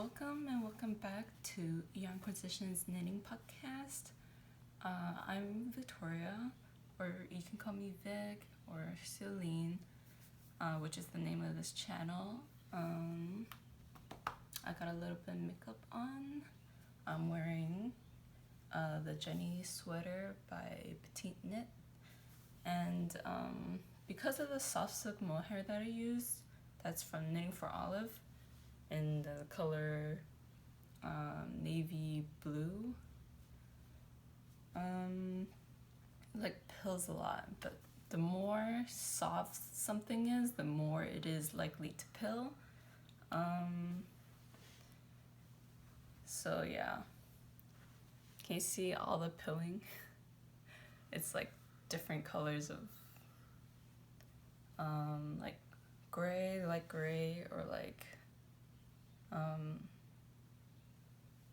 welcome back to Yarnquisitions Knitting Podcast. I'm Victoria, or you can call me Vic or Celine, which is the name of this channel. I got a little bit of makeup on. I'm wearing the Jenny sweater by petiteknit, and because of the soft silk mohair that I used, that's from Knitting for Olive, in the color navy blue. Like pills a lot, but the more soft something is, the more it is likely to pill. So yeah, can you see all the pilling? It's like different colors of like gray, light gray, or like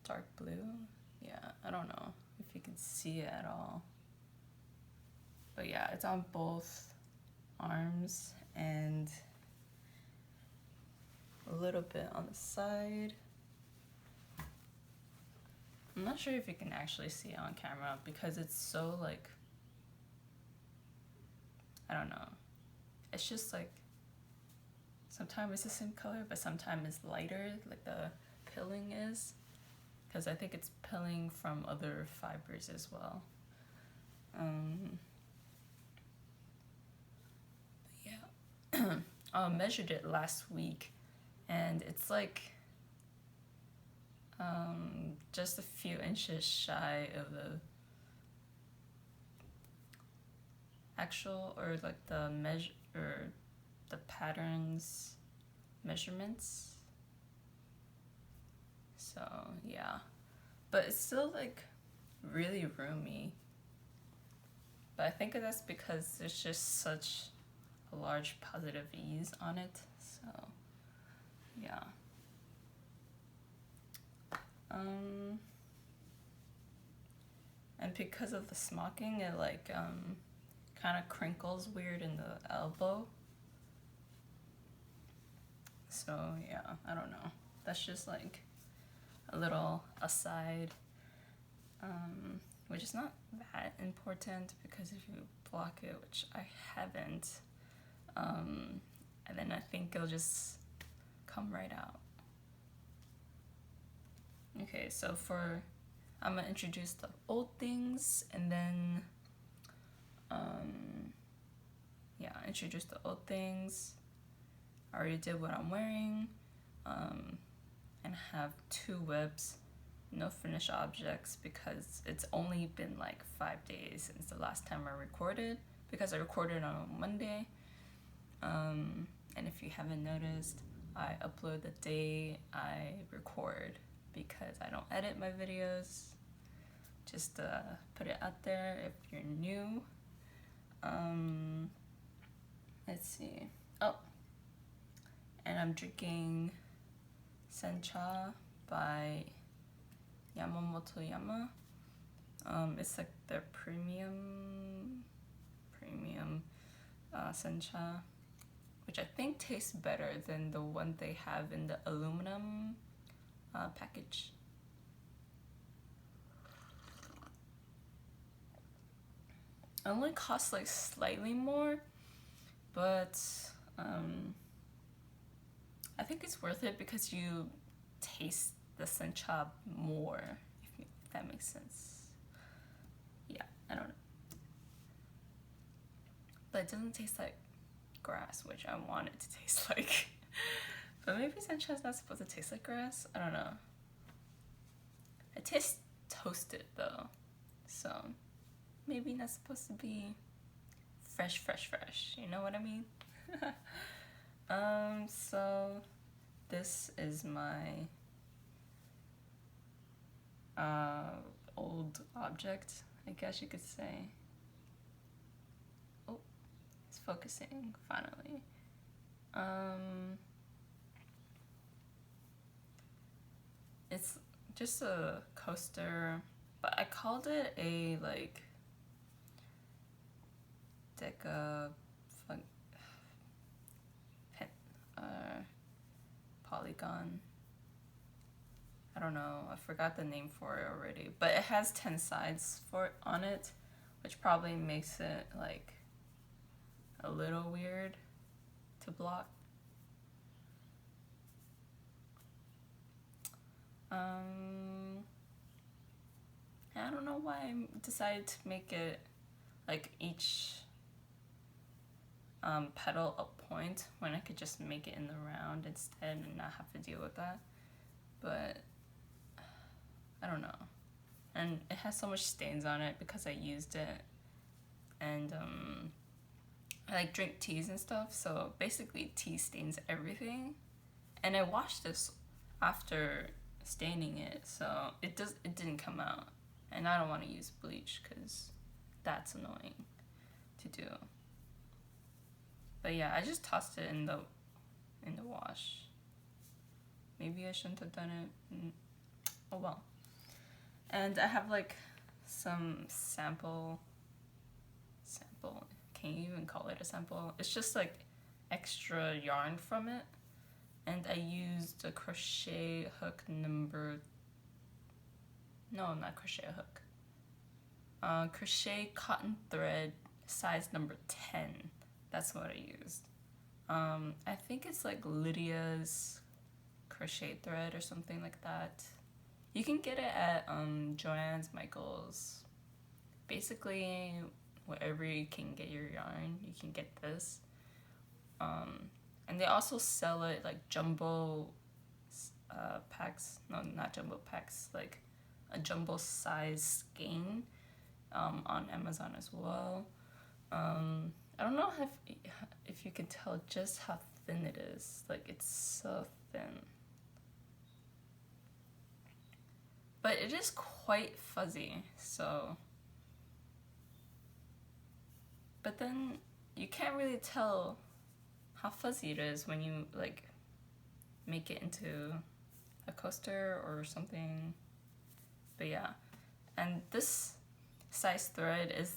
dark blue. Yeah, I don't know if you can see it at all, but yeah, it's on both arms and a little bit on the side. I'm not sure if you can actually see it on camera because it's so like, I don't know, it's just like sometimes it's the same color but sometimes it's lighter, like the pilling is, because I think it's pilling from other fibers as well. Yeah. I measured it last week and it's like just a few inches shy of the actual, or like the measure, or the pattern's measurements. So yeah, but it's still like really roomy, but I think that's because there's just such a large positive ease on it. So yeah. And because of the smocking, it like kind of crinkles weird in the elbow. So yeah, I don't know. That's just like a little aside, which is not that important because if you block it, which I haven't, and then I think it'll just come right out. Okay, so I'm gonna introduce the old things and then introduce the old things. I already did what I'm wearing, and have 2 whips, no finished objects, because it's only been like 5 days since the last time I recorded, because I recorded on Monday. And if you haven't noticed, I upload the day I record because I don't edit my videos. Just put it out there if you're new. Let's see. Oh, and I'm drinking sencha by Yamamoto Yama. It's like their premium sencha, which I think tastes better than the one they have in the aluminum package. It only costs like slightly more, but I think it's worth it because you taste the sencha more, if that makes sense. Yeah, I don't know. But it doesn't taste like grass, which I want it to taste like. But maybe sencha is not supposed to taste like grass. I don't know. It tastes toasted though, so maybe not supposed to be fresh. You know what I mean? So this is my old object, I guess you could say. Oh, it's focusing finally. It's just a coaster, but I called it a like deca polygon I don't know, I forgot the name for it already, but it has 10 sides on it, which probably makes it like a little weird to block. I don't know why I decided to make it like each petal a point when I could just make it in the round instead and not have to deal with that. But I don't know. And it has so much stains on it because I used it. And I like drink teas and stuff, so basically tea stains everything. And I washed this after staining it, so it didn't come out. And I don't want to use bleach because that's annoying to do. But yeah, I just tossed it in the wash. Maybe I shouldn't have done it. Oh well. And I have like some sample. Can you even call it a sample? It's just like extra yarn from it. And I used a crochet hook not crochet hook. Crochet cotton thread size number 10. That's what I used. I think it's like Lydia's crochet thread or something like that. You can get it at Joann's, Michael's. Basically, wherever you can get your yarn, you can get this. And they also sell it like jumbo packs. No, not jumbo packs. Like a jumbo size skein on Amazon as well. I don't know if you can tell just how thin it is. Like, it's so thin. But it is quite fuzzy, so... But then you can't really tell how fuzzy it is when you, like, make it into a coaster or something. But yeah. And this size thread is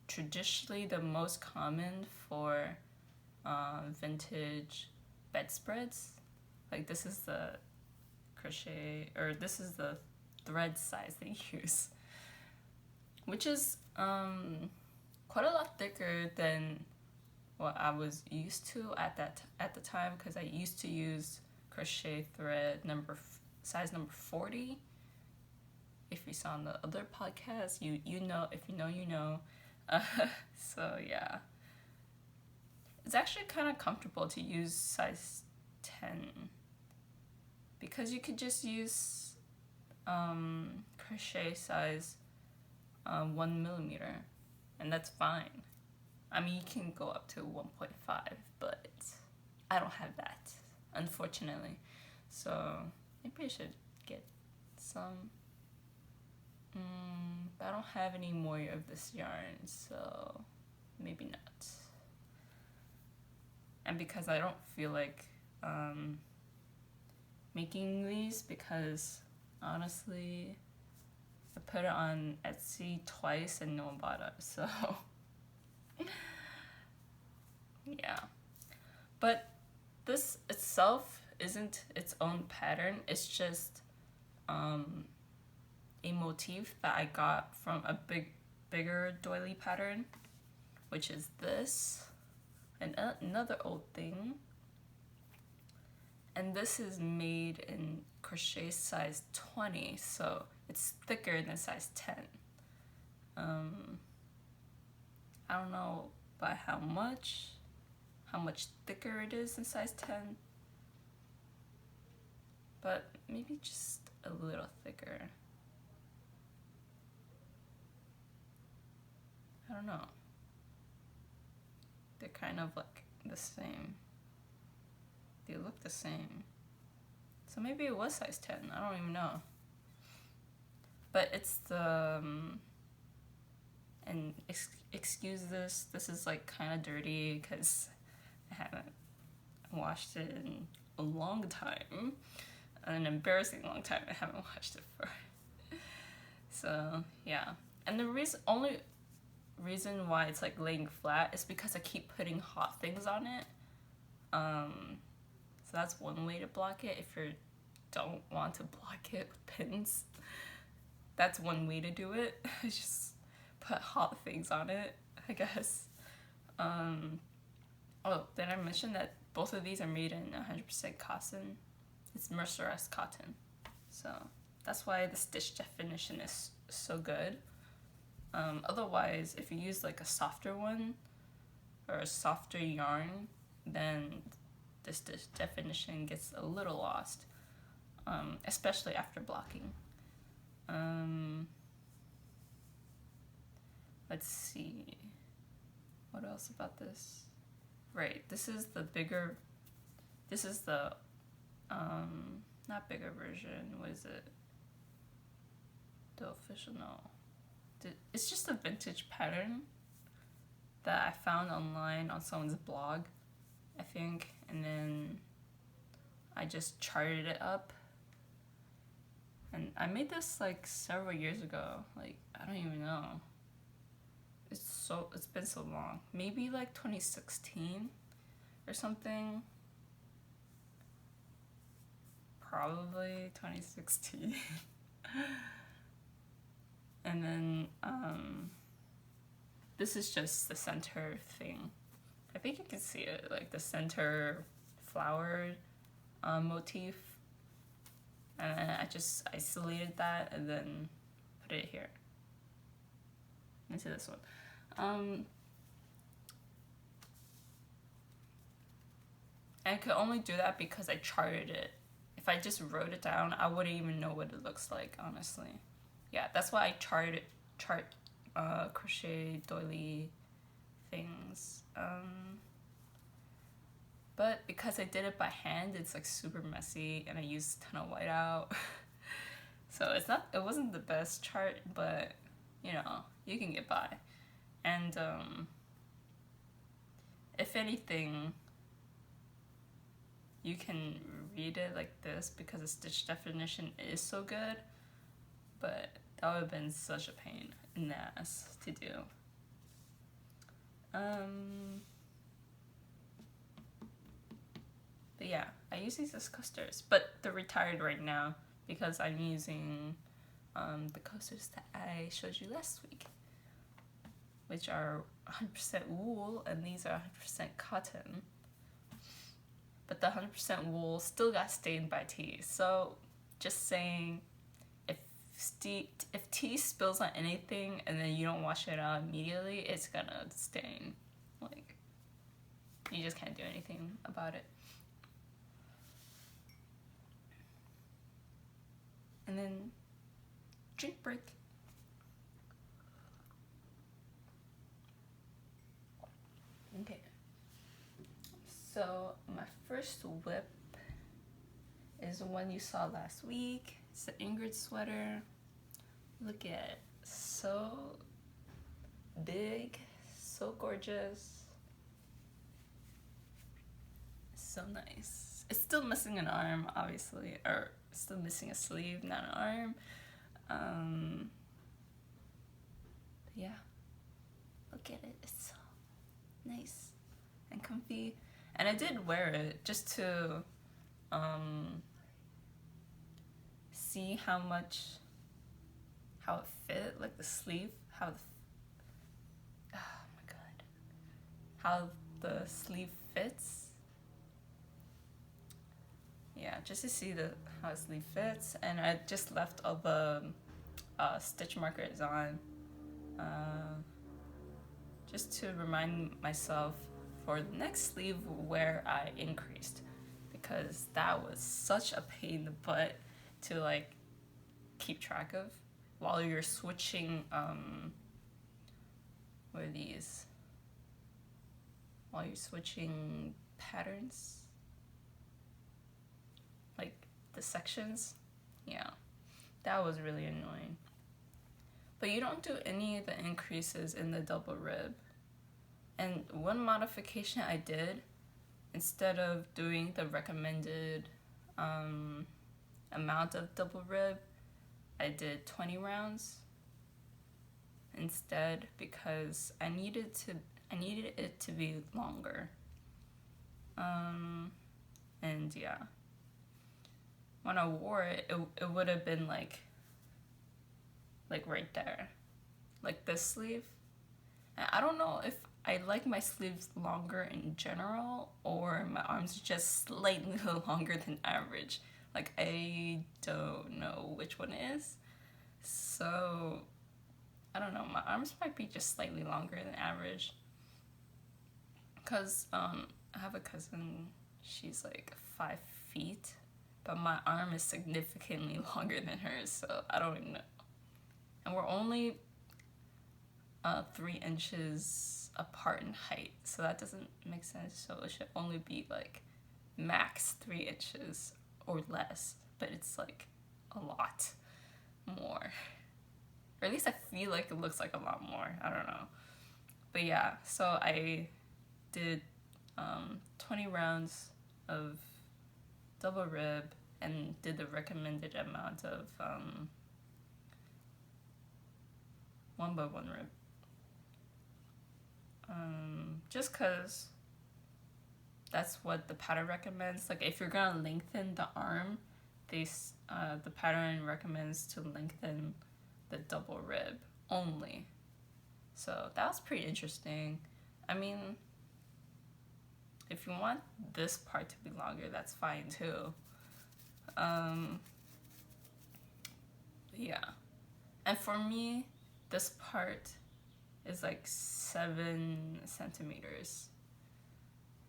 traditionally the most common for vintage bedspreads. Like, this is the this is the thread size they use, which is quite a lot thicker than what I was used to at the time, because I used to use crochet thread size number 40. If you saw on the other podcast, you know, if you know, you know. So yeah, it's actually kind of comfortable to use size 10 because you could just use crochet size 1mm, and that's fine. I mean, you can go up to 1.5, but I don't have that, unfortunately. So maybe I should get some. But I don't have any more of this yarn, so maybe not. And because I don't feel like making these, because honestly, I put it on Etsy twice and no one bought it, so yeah. But this itself isn't its own pattern, it's just a motif that I got from a bigger doily pattern, which is this, and another old thing. And this is made in crochet size 20, so it's thicker than size 10. I don't know by how much thicker it is than size 10, but maybe just a little thicker. I don't know. They're kind of like the same. They look the same. So maybe it was size 10. I don't even know. But it's the... and excuse this. This is like kind of dirty because I haven't washed it in a long time. An embarrassing long time I haven't washed it for. So, yeah. And the only reason why it's like laying flat is because I keep putting hot things on it. So that's one way to block it if you're don't want to block it with pins, that's one way to do it. Just put hot things on it, I guess. Oh, did I mention that both of these are made in 100% cotton? It's mercerized cotton. So that's why the stitch definition is so good. Otherwise, if you use like a softer one or a softer yarn, then the stitch definition gets a little lost, especially after blocking. Let's see. What else about this? Right, this is the not bigger version, what is it? The official, no. It's just a vintage pattern that I found online on someone's blog, I think, and then I just charted it up. And I made this like several years ago, like, I don't even know. It's been so long. Maybe like 2016 or something. Probably 2016. And then this is just the center thing. I think you can see it, like the center flower motif. And I just isolated that and then put it here into this one. And I could only do that because I charted it. If I just wrote it down, I wouldn't even know what it looks like, honestly. Yeah, that's why I chart crochet doily things. But because I did it by hand, it's like super messy and I used a ton of whiteout. So it wasn't the best chart, but you know, you can get by. And if anything, you can read it like this because the stitch definition is so good, but that would have been such a pain in the ass to do. But yeah, I use these as coasters, but they're retired right now because I'm using the coasters that I showed you last week, which are 100% wool, and these are 100% cotton. But the 100% wool still got stained by tea. So just saying, if tea spills on anything and then you don't wash it out immediately, it's gonna stain. Like, you just can't do anything about it. And then drink break. Okay. So my first whip is the one you saw last week. It's the Ingrid sweater. Look at it. So big, so gorgeous, so nice. It's still missing an arm, obviously, or still missing a sleeve, not an arm. Yeah, look at it. It's so nice and comfy. And I did wear it just to see how it fit, like the sleeve, how the sleeve fits. Yeah, just to see how the sleeve fits. And I just left all the stitch markers on, just to remind myself for the next sleeve where I increased, because that was such a pain in the butt to like keep track of while you're switching what are these? While you're switching patterns, like the sections. Yeah, that was really annoying. But you don't do any of the increases in the double rib. And one modification I did, instead of doing the recommended amount of double rib, I did 20 rounds instead, because I needed it to be longer. And yeah, when I wore it, it would have been like right there, like this sleeve. And I don't know if I like my sleeves longer in general, or my arms are just slightly longer than average. Like, I don't know which one is. So, I don't know, my arms might be just slightly longer than average. Because I have a cousin, she's like 5 feet, but my arm is significantly longer than hers, so I don't even know. And we're only 3 inches apart in height, so that doesn't make sense. So it should only be like max 3 inches or less, but it's like a lot more. Or at least I feel like it looks like a lot more. I don't know. But yeah, so I did 20 rounds of double rib and did the recommended amount of 1x1 rib. Just because that's what the pattern recommends. Like, if you're gonna lengthen the arm, the pattern recommends to lengthen the double rib only. So that was pretty interesting. I mean, if you want this part to be longer, that's fine too. Yeah. And for me, this part is like 7 centimeters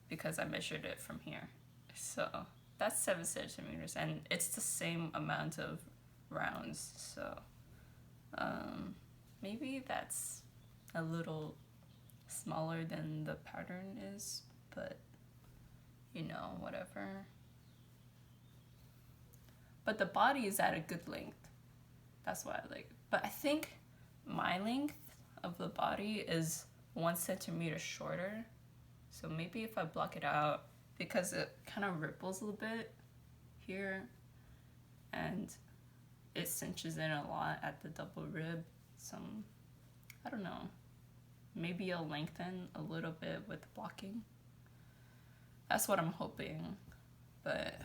because I measured it from here. So that's 7 centimeters, and it's the same amount of rounds. So maybe that's a little smaller than the pattern is, but you know, whatever. But the body is at a good length. That's why I like it. But I think my length of the body is 1 centimeter shorter. So maybe if I block it out, because it kind of ripples a little bit here and it cinches in a lot at the double rib. So I don't know. Maybe I'll lengthen a little bit with blocking. That's what I'm hoping. But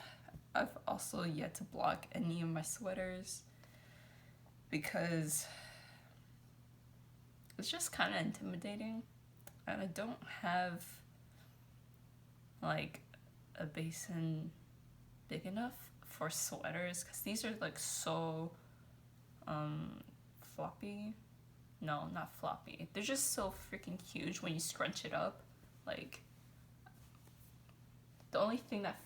I've also yet to block any of my sweaters because it's just kind of intimidating, and I don't have like a basin big enough for sweaters because these are like so floppy. No, not floppy. They're just so freaking huge when you scrunch it up. Like, the only thing that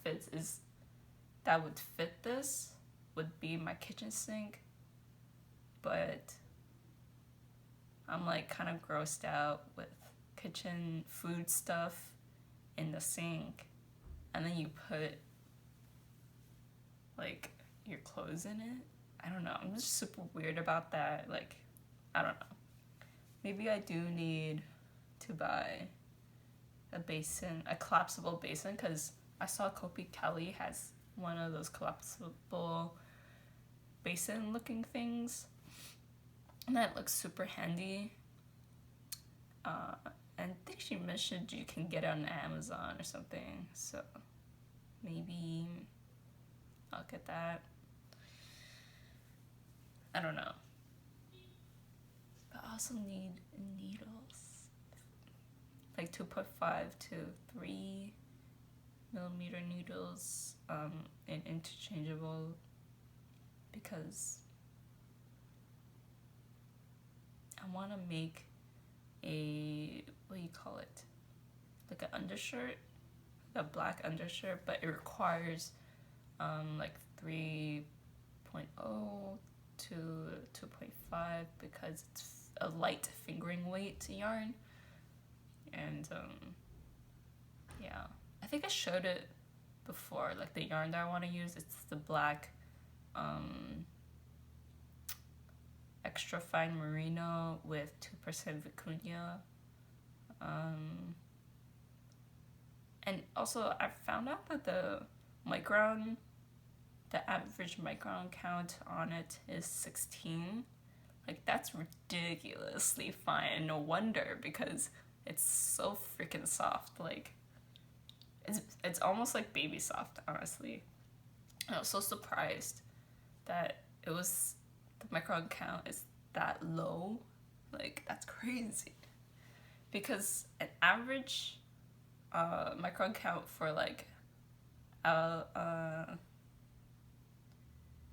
would fit this would be my kitchen sink, but I'm like kind of grossed out with kitchen food stuff in the sink, and then you put like your clothes in it. I don't know, I'm just super weird about that. Like, I don't know, maybe I do need to buy a basin, a collapsible basin, because I saw Kopi Kelly has one of those collapsible basin looking things, and that looks super handy. And I think she mentioned you can get it on Amazon or something, so maybe I'll get that. I don't know. But I also need needles, like 2.5 to 3 millimeter needles, and interchangeable, because I want to make a, what do you call it, like an undershirt, a black undershirt, but it requires like 3.0 to 2.5 because it's a light fingering weight yarn. And yeah, I think I showed it before, like the yarn that I want to use. It's the black extra fine merino with 2% vicuña. And also I found out that the average micron count on it is 16. Like, that's ridiculously fine. No wonder, because it's so freaking soft. Like, it's almost like baby soft, honestly. I was so surprised that the micron count is that low. Like, that's crazy. Because an average micron count for like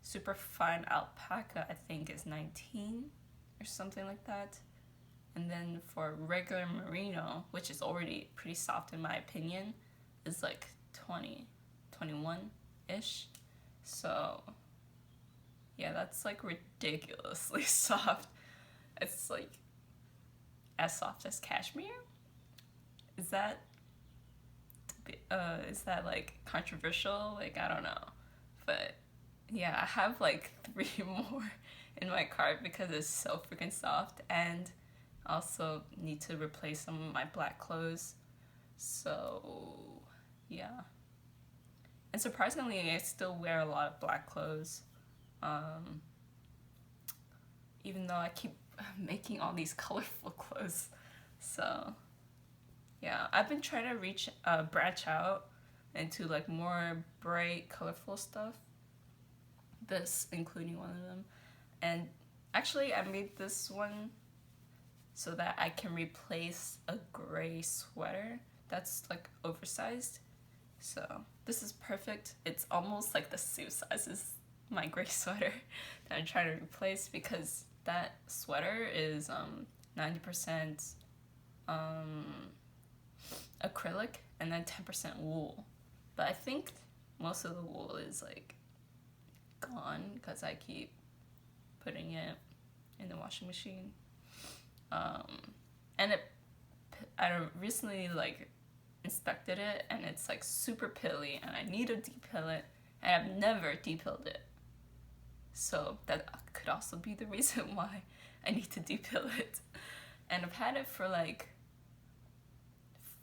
super fine alpaca, I think, is 19 or something like that. And then for regular merino, which is already pretty soft in my opinion, is like 20, 21-ish. So yeah, that's like ridiculously soft. It's like as soft as cashmere. Is that like controversial? Like, I don't know. But yeah, I have like 3 more in my cart because it's so freaking soft, and I also need to replace some of my black clothes. So yeah. And surprisingly, I still wear a lot of black clothes. Even though I keep making all these colorful clothes. So yeah, I've been trying to branch out into like more bright, colorful stuff. This including one of them. And actually I made this one so that I can replace a gray sweater that's like oversized. So this is perfect. It's almost like the same size as my gray sweater that I'm trying to replace, because that sweater is 90% acrylic and then 10% wool. But I think most of the wool is like gone because I keep putting it in the washing machine. And I recently like inspected it, and it's like super pilly, and I need to depill it, and I've never depilled it. So that could also be the reason why I need to depill it. And I've had it for like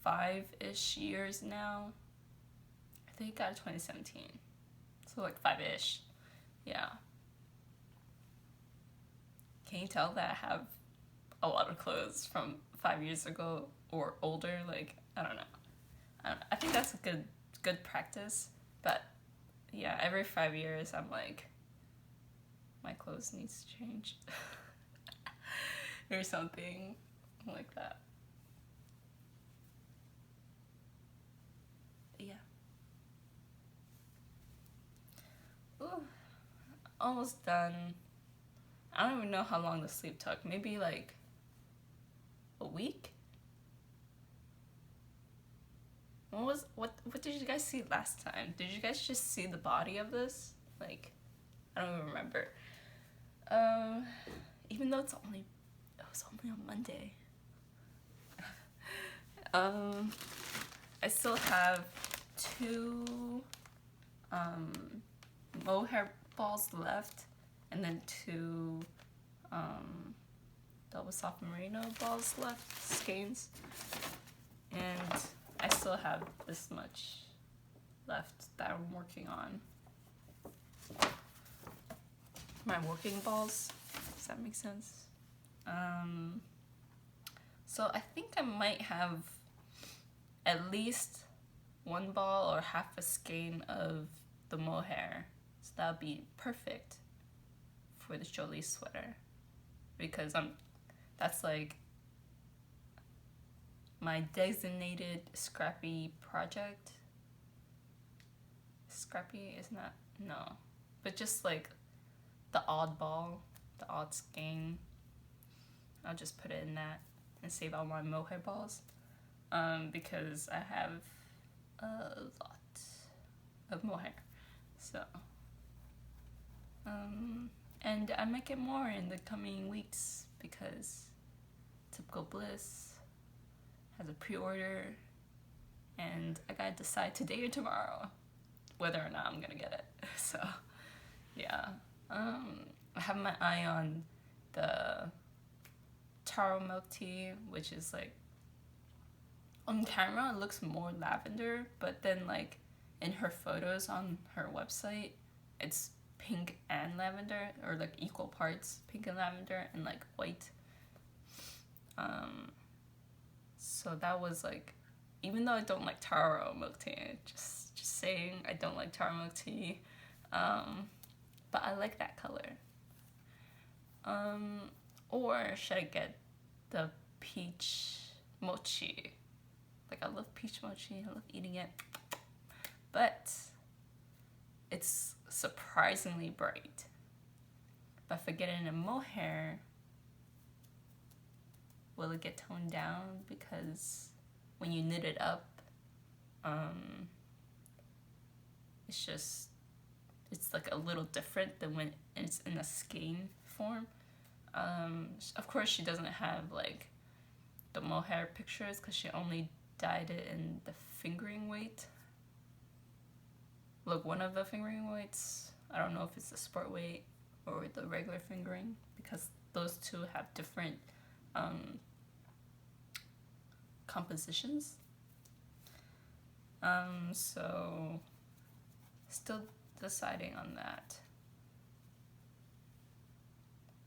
5-ish years now. I think I got it 2017. So like 5-ish. Yeah. Can you tell that I have a lot of clothes from 5 years ago or older? Like, I don't know. I think that's a good practice. But yeah, every 5 years I'm like, my clothes needs to change. Or something like that. Yeah. Ooh, almost done. I don't even know how long the sleep took. Maybe like a week? What did you guys see last time? Did you guys just see the body of this? Like, I don't even remember. Even though it was only on Monday. I still have 2 mohair balls left, and then 2 double soft merino balls left, skeins. And I still have this much left that I'm working on. My working balls. Does that make sense? So I think I might have at least 1 ball or half a skein of the mohair. So that would be perfect for the Jolie sweater, because that's like my designated scrappy project. Scrappy is not, no, but just like the odd ball, the odd skein. I'll just put it in that and save all my mohair balls, because I have a lot of mohair. So and I might get more in the coming weeks, because Typical Bliss has a pre-order, and I gotta decide today or tomorrow whether or not I'm gonna get it. So yeah, I have my eye on the taro milk tea, which is like, on camera it looks more lavender, but then like in her photos on her website it's pink and lavender, or like equal parts pink and lavender and like white. So that was like, even though I don't like taro milk tea, just saying, I don't like taro milk tea, But I like that color. Or should I get the peach mochi? Like, I love peach mochi. I love eating it. But it's surprisingly bright. But if I get it in a mohair, will it get toned down? Because when you knit it up, it's like a little different than when it's in a skein form. Of course, she doesn't have like the mohair pictures because she only dyed it in the fingering weight. Look, one of the fingering weights, I don't know if it's the sport weight or the regular fingering, because those two have different compositions. So still deciding on that.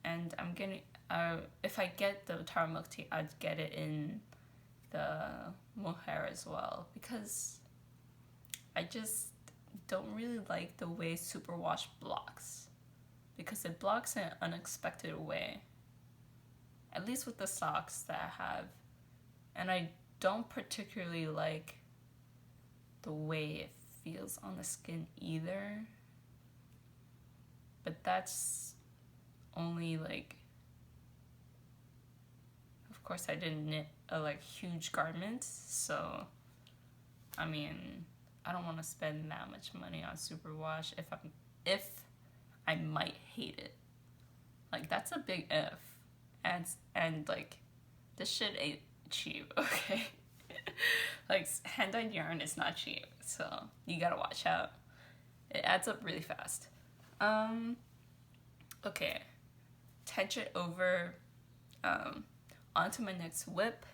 And I'm getting, if I get the taro milk tea, I'd get it in the mohair as well, because I just don't really like the way superwash blocks, because it blocks in an unexpected way, at least with the socks that I have. And I don't particularly like the way it feels on the skin either, but that's only like, of course I didn't knit a like huge garment, so I mean, I don't want to spend that much money on superwash if I might hate it. Like, that's a big if. And like, this shit ain't cheap, okay? Like, hand-dyed yarn is not cheap, so you gotta watch out. It adds up really fast. Okay, tench it over onto my next whip.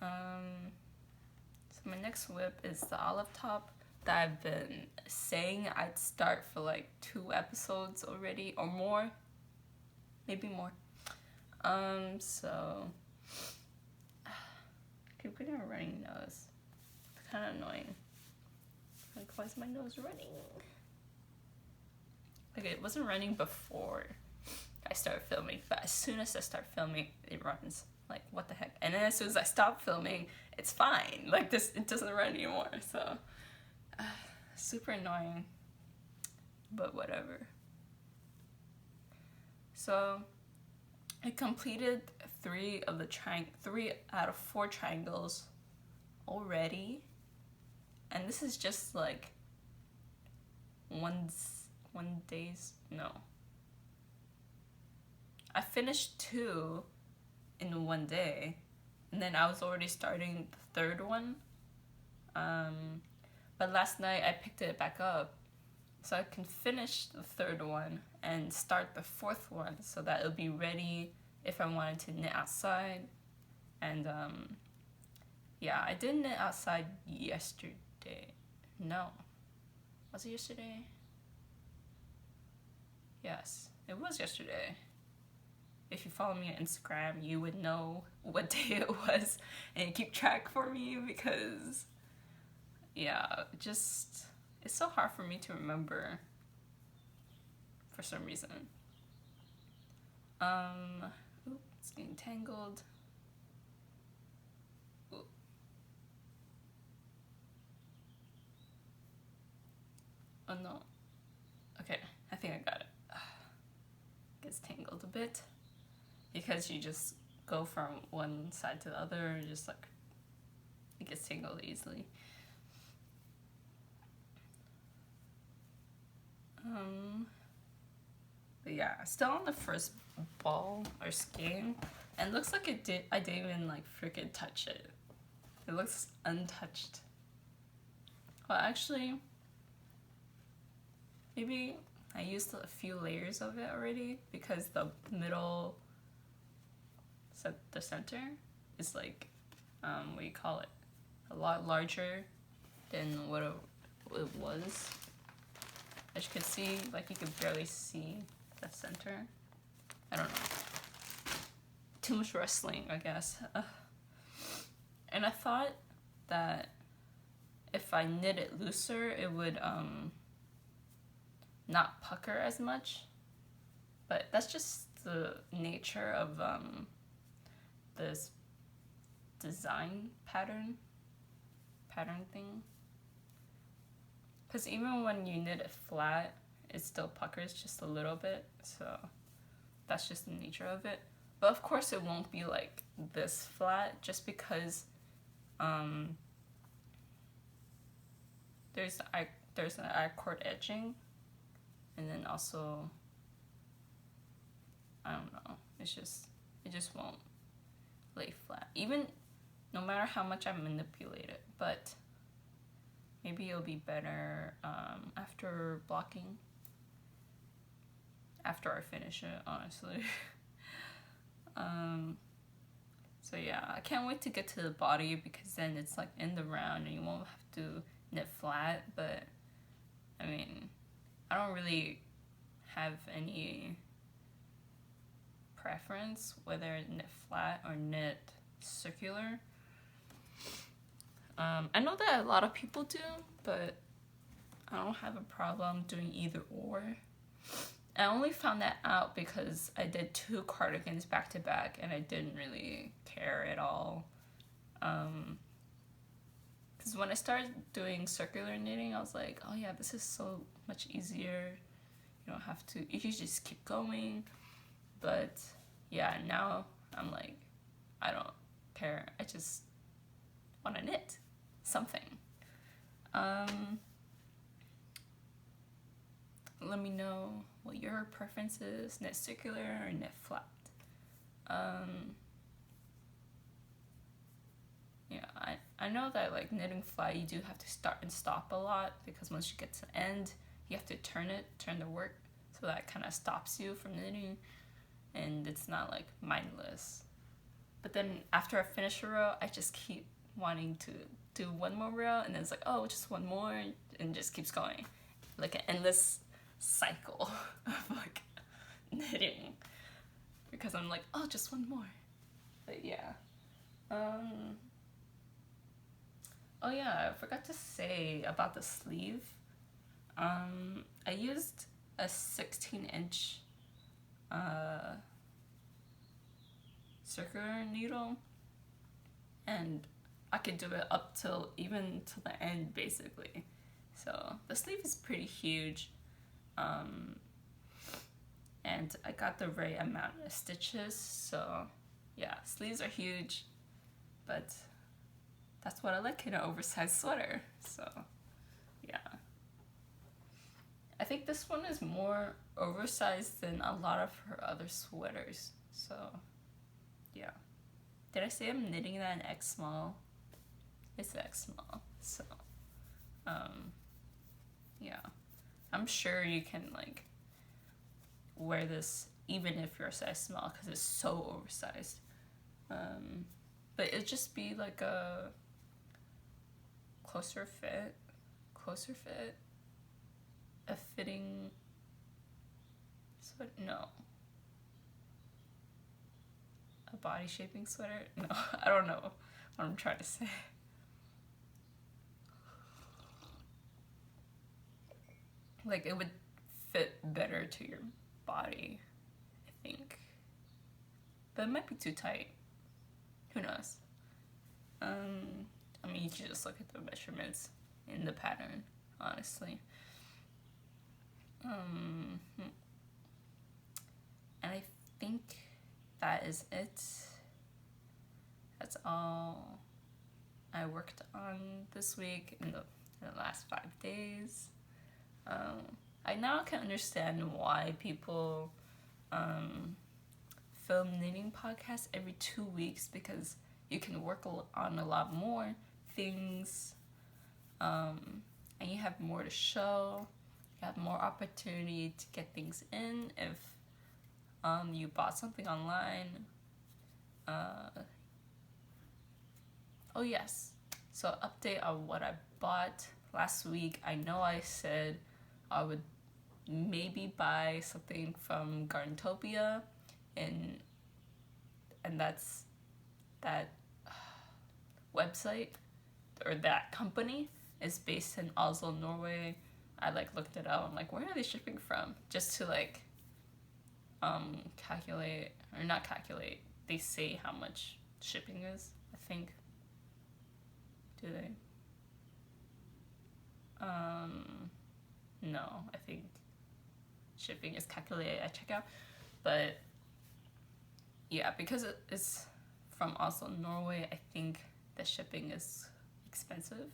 So my next whip is the olive top that I've been saying I'd start for like 2 episodes already, or more, maybe more. So I keep getting a running nose. It's kind of annoying. Like, why is my nose running? Like, it wasn't running before I started filming, but as soon as I start filming, it runs. Like, what the heck? And then as soon as I stop filming, it's fine. Like, it doesn't run anymore. So super annoying, but whatever. So I completed 3 out of 4 triangles already, and this is just like I finished 2 in one day, and then I was already starting the 3rd one. But last night I picked it back up so I can finish the 3rd one and start the 4th one, so that it'll be ready if I wanted to knit outside. And yeah, I did knit outside yesterday. No, was it yesterday? Yes, it was yesterday. If you follow me on Instagram, you would know what day it was and keep track for me, because yeah, it's so hard for me to remember for some reason. It's getting tangled. Ooh. Oh no. Okay, I think I got it. Gets tangled a bit because you just go from one side to the other, just like it gets tangled easily. But yeah, still on the first ball or skein, and looks like I didn't even like freaking touch it. It looks untouched. Well, actually, maybe I used a few layers of it already, because the middle, the center is like, what do you call it? A lot larger than what it was. As you can see, like, you can barely see the center. I don't know. Too much wrestling, I guess. And I thought that if I knit it looser, it would not pucker as much. But that's just the nature of this design pattern thing. Because even when you knit it flat, it still puckers just a little bit. So that's just the nature of it. But of course it won't be like this flat, just because there's an I-cord edging, and then also, I don't know, it just won't lay flat, even no matter how much I manipulate it. But maybe it'll be better after blocking, after I finish it, honestly. So yeah, I can't wait to get to the body, because then it's like in the round and you won't have to knit flat. But I mean, I don't really have any preference whether knit flat or knit circular. I know that a lot of people do, but I don't have a problem doing either or. I only found that out because I did 2 cardigans back to back and I didn't really care at all. Because when I started doing circular knitting, I was like, oh yeah, this is so much easier. You don't have to, you can just keep going. But yeah, now I'm like, I don't care. I just want to knit something. Let me know what your preference is, knit circular or knit flat. Yeah, I know that like knitting flat, you do have to start and stop a lot, because once you get to the end, you have to turn the work, so that kind of stops you from knitting, and it's not like mindless. But then after I finish a row, I just keep wanting to do one more row, and then it's like, oh, just one more, and just keeps going, like an endless cycle of like knitting, because I'm like, oh, just one more. But yeah, oh yeah, I forgot to say about the sleeve. I used a 16-inch circular needle, and I could do it up till even to the end, basically. So the sleeve is pretty huge, and I got the right amount of stitches. So yeah, sleeves are huge, but that's what I like in an oversized sweater. So yeah, I think this one is more oversized than a lot of her other sweaters. So yeah, did I say I'm knitting that in X small? It's X small. So yeah, I'm sure you can like wear this even if you're a size small, because it's so oversized. But it'd just be like a closer fit, a fitting sweater, no, a body shaping sweater, no, I don't know what I'm trying to say. Like, it would fit better to your body, I think. But it might be too tight. Who knows? I mean, you can just look at the measurements in the pattern, honestly. And I think that is it. That's all I worked on this week in the last 5 days. I now can understand why people film knitting podcasts every 2 weeks, because you can work on a lot more things, and you have more to show. You have more opportunity to get things in if you bought something online. Oh yes, so update on what I bought last week. I know I said I would maybe buy something from Garntopia, and that's that website or that company is based in Oslo, Norway. I like looked it up. I'm like, where are they shipping from? Just to like calculate, or not calculate. They say how much shipping is, I think. Do they? No, I think shipping is calculated at checkout. But yeah, because it's from Oslo, Norway, I think the shipping is expensive.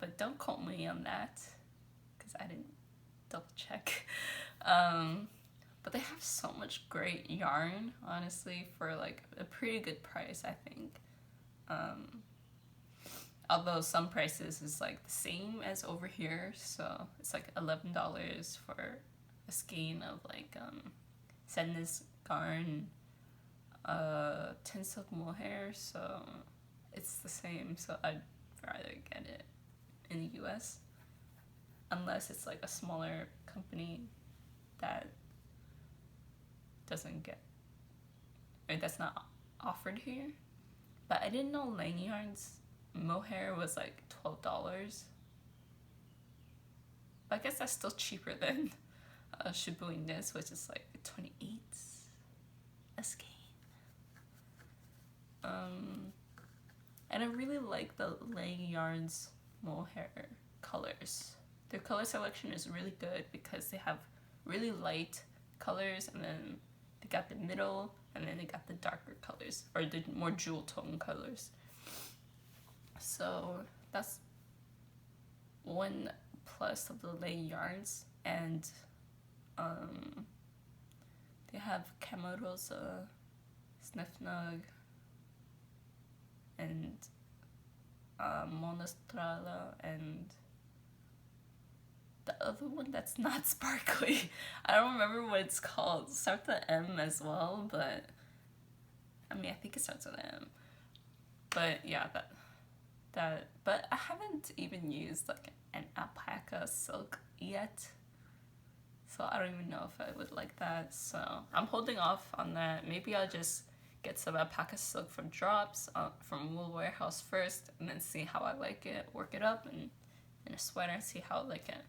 But don't quote me on that, because I didn't double check. But they have so much great yarn, honestly, for like a pretty good price, I think. Although some prices is like the same as over here, so it's like $11 for a skein of like Sedness garn, tinsel mohair, so it's the same. So I'd rather get it in the US, unless it's like a smaller company that doesn't get, or that's not offered here. But I didn't know Lanyard's mohair was like $12. But I guess that's still cheaper than Shibuya Knits, which is like 28 a skein. And I really like the Lanyard's mohair colors. Their color selection is really good because they have really light colors, and then they got the middle, and then they got the darker colors, or the more jewel tone colors. So that's one plus of the Lay yarns. And they have Camarosa, Snefnug, and Monostrala, and the other one that's not sparkly. I don't remember what it's called. It starts with M as well, but I mean, I think it starts with M. But yeah, but I haven't even used like an alpaca silk yet, so I don't even know if I would like that. So I'm holding off on that. Maybe I'll just get some alpaca silk from Drops, from Wool Warehouse first, and then see how I like it, work it up in a sweater and see how I like it.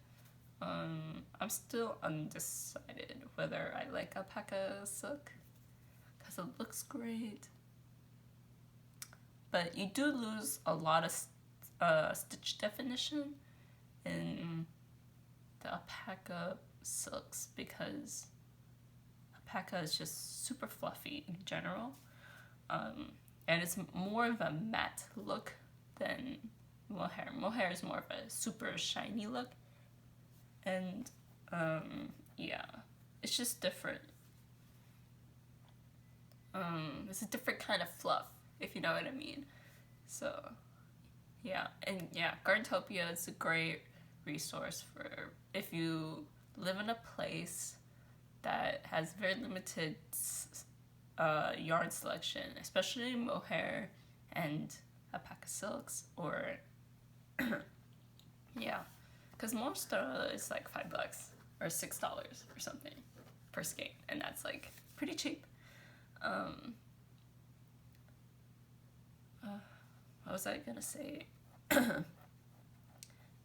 I'm still undecided whether I like alpaca silk, because it looks great. But you do lose a lot of stitch definition in the alpaca silks, because alpaca is just super fluffy in general. And it's more of a matte look than mohair. Mohair is more of a super shiny look. And yeah, it's just different. It's a different kind of fluff, if you know what I mean. So yeah, and yeah, Garntopia is a great resource for if you live in a place that has very limited yarn selection, especially mohair and alpaca silks, or yeah, because most is like $5 or $6 or something per skein, and that's like pretty cheap. What was I gonna say?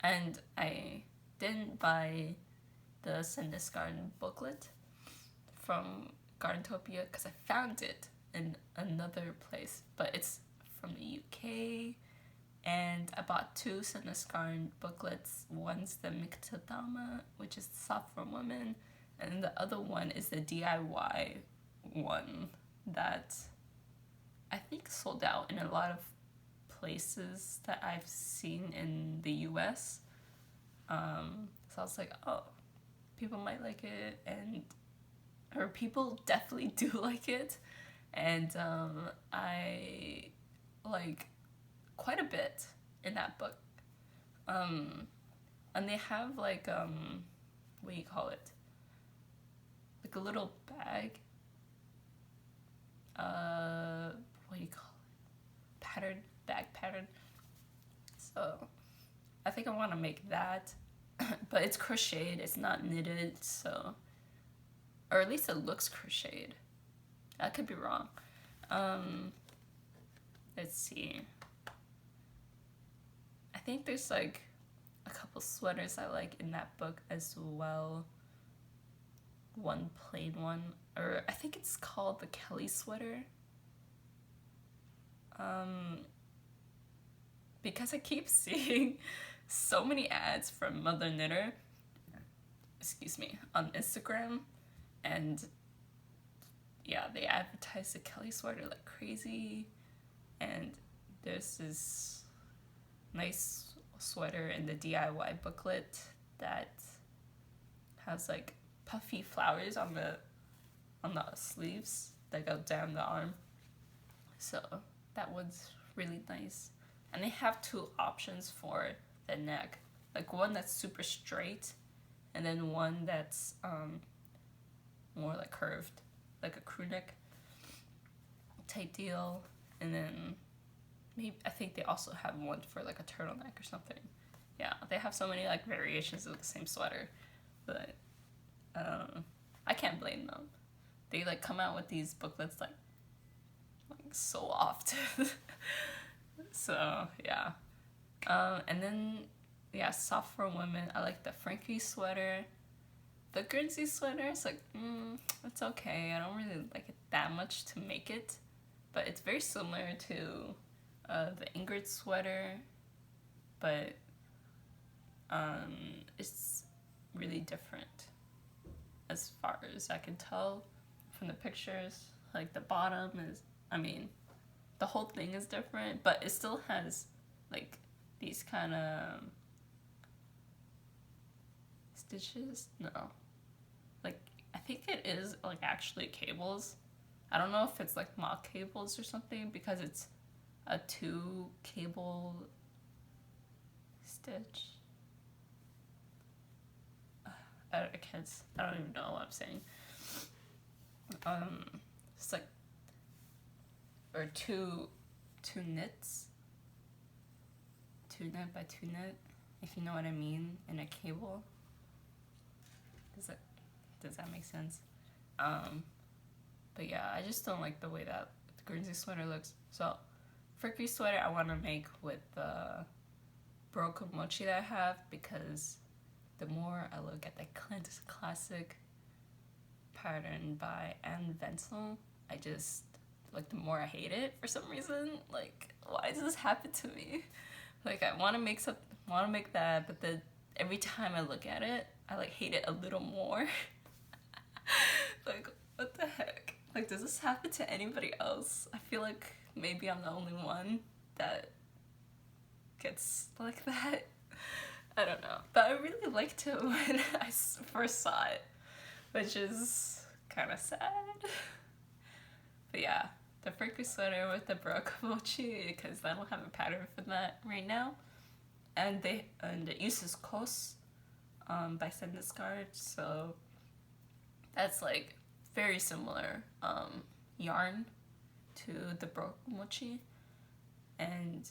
And I didn't buy the Sedness Garden booklet from Garntopia because I found it in another place, but it's from the UK, and I bought 2 Sedness Garden booklets. One's the Miktadama, which is soft for women, and the other one is the DIY one that I think sold out in a lot of places that I've seen in the US. So I was like, oh, people might like it, or people definitely do like it, and I like quite a bit in that book. And they have like what do you call it? Like a little bag. What do you call it? Bag pattern. So I think I want to make that, but it's crocheted, it's not knitted, so, or at least it looks crocheted. I could be wrong. Let's see. think there's like a couple sweaters I like in that book as well. One plain one, or I think it's called the Kelly sweater. Because I keep seeing so many ads from Mother Knitter, on Instagram, and yeah, they advertise the Kelly sweater like crazy, and there's this nice sweater in the DIY booklet that has like puffy flowers on the sleeves that go down the arm, so that one's really nice. And they have two options for the neck, like one that's super straight, and then one that's more like curved, like a crew neck type deal. And then I think they also have one for like a turtleneck or something. Yeah, they have so many like variations of the same sweater, but I can't blame them. They like come out with these booklets like so often. So yeah, and then yeah, soft for women, I like the Frankie sweater. The Guernsey sweater, it's like it's okay. I don't really like it that much to make it, but it's very similar to the Ingrid sweater, but it's really different as far as I can tell from the pictures. Like the bottom is, the whole thing is different, but it still has like these kind of stitches. No, like I think it is like actually cables. I don't know if it's like mock cables or something, because it's a 2 cable stitch. I don't even know what I'm saying. It's like, or two knits, 2 knit by 2 knit, if you know what I mean, in a cable. Does that make sense? But yeah, I just don't like the way that the Guernsey sweater looks. So Frickery sweater I want to make with the Baroque mochi that I have, because the more I look at the classic pattern by Anne Wenzel, I just, like, the more I hate it for some reason. Like, why does this happen to me? Like, I want to make that, but then every time I look at it, I like hate it a little more. Like, what the heck? Like, does this happen to anybody else? I feel like maybe I'm the only one that gets like that. I don't know. But I really liked it when I first saw it, which is kind of sad. But yeah, the Frickery sweater with the Baroque mochi, because I don't have a pattern for that right now. And it uses Kos by Sendiscard, so that's like very similar yarn to the Baroque mochi. And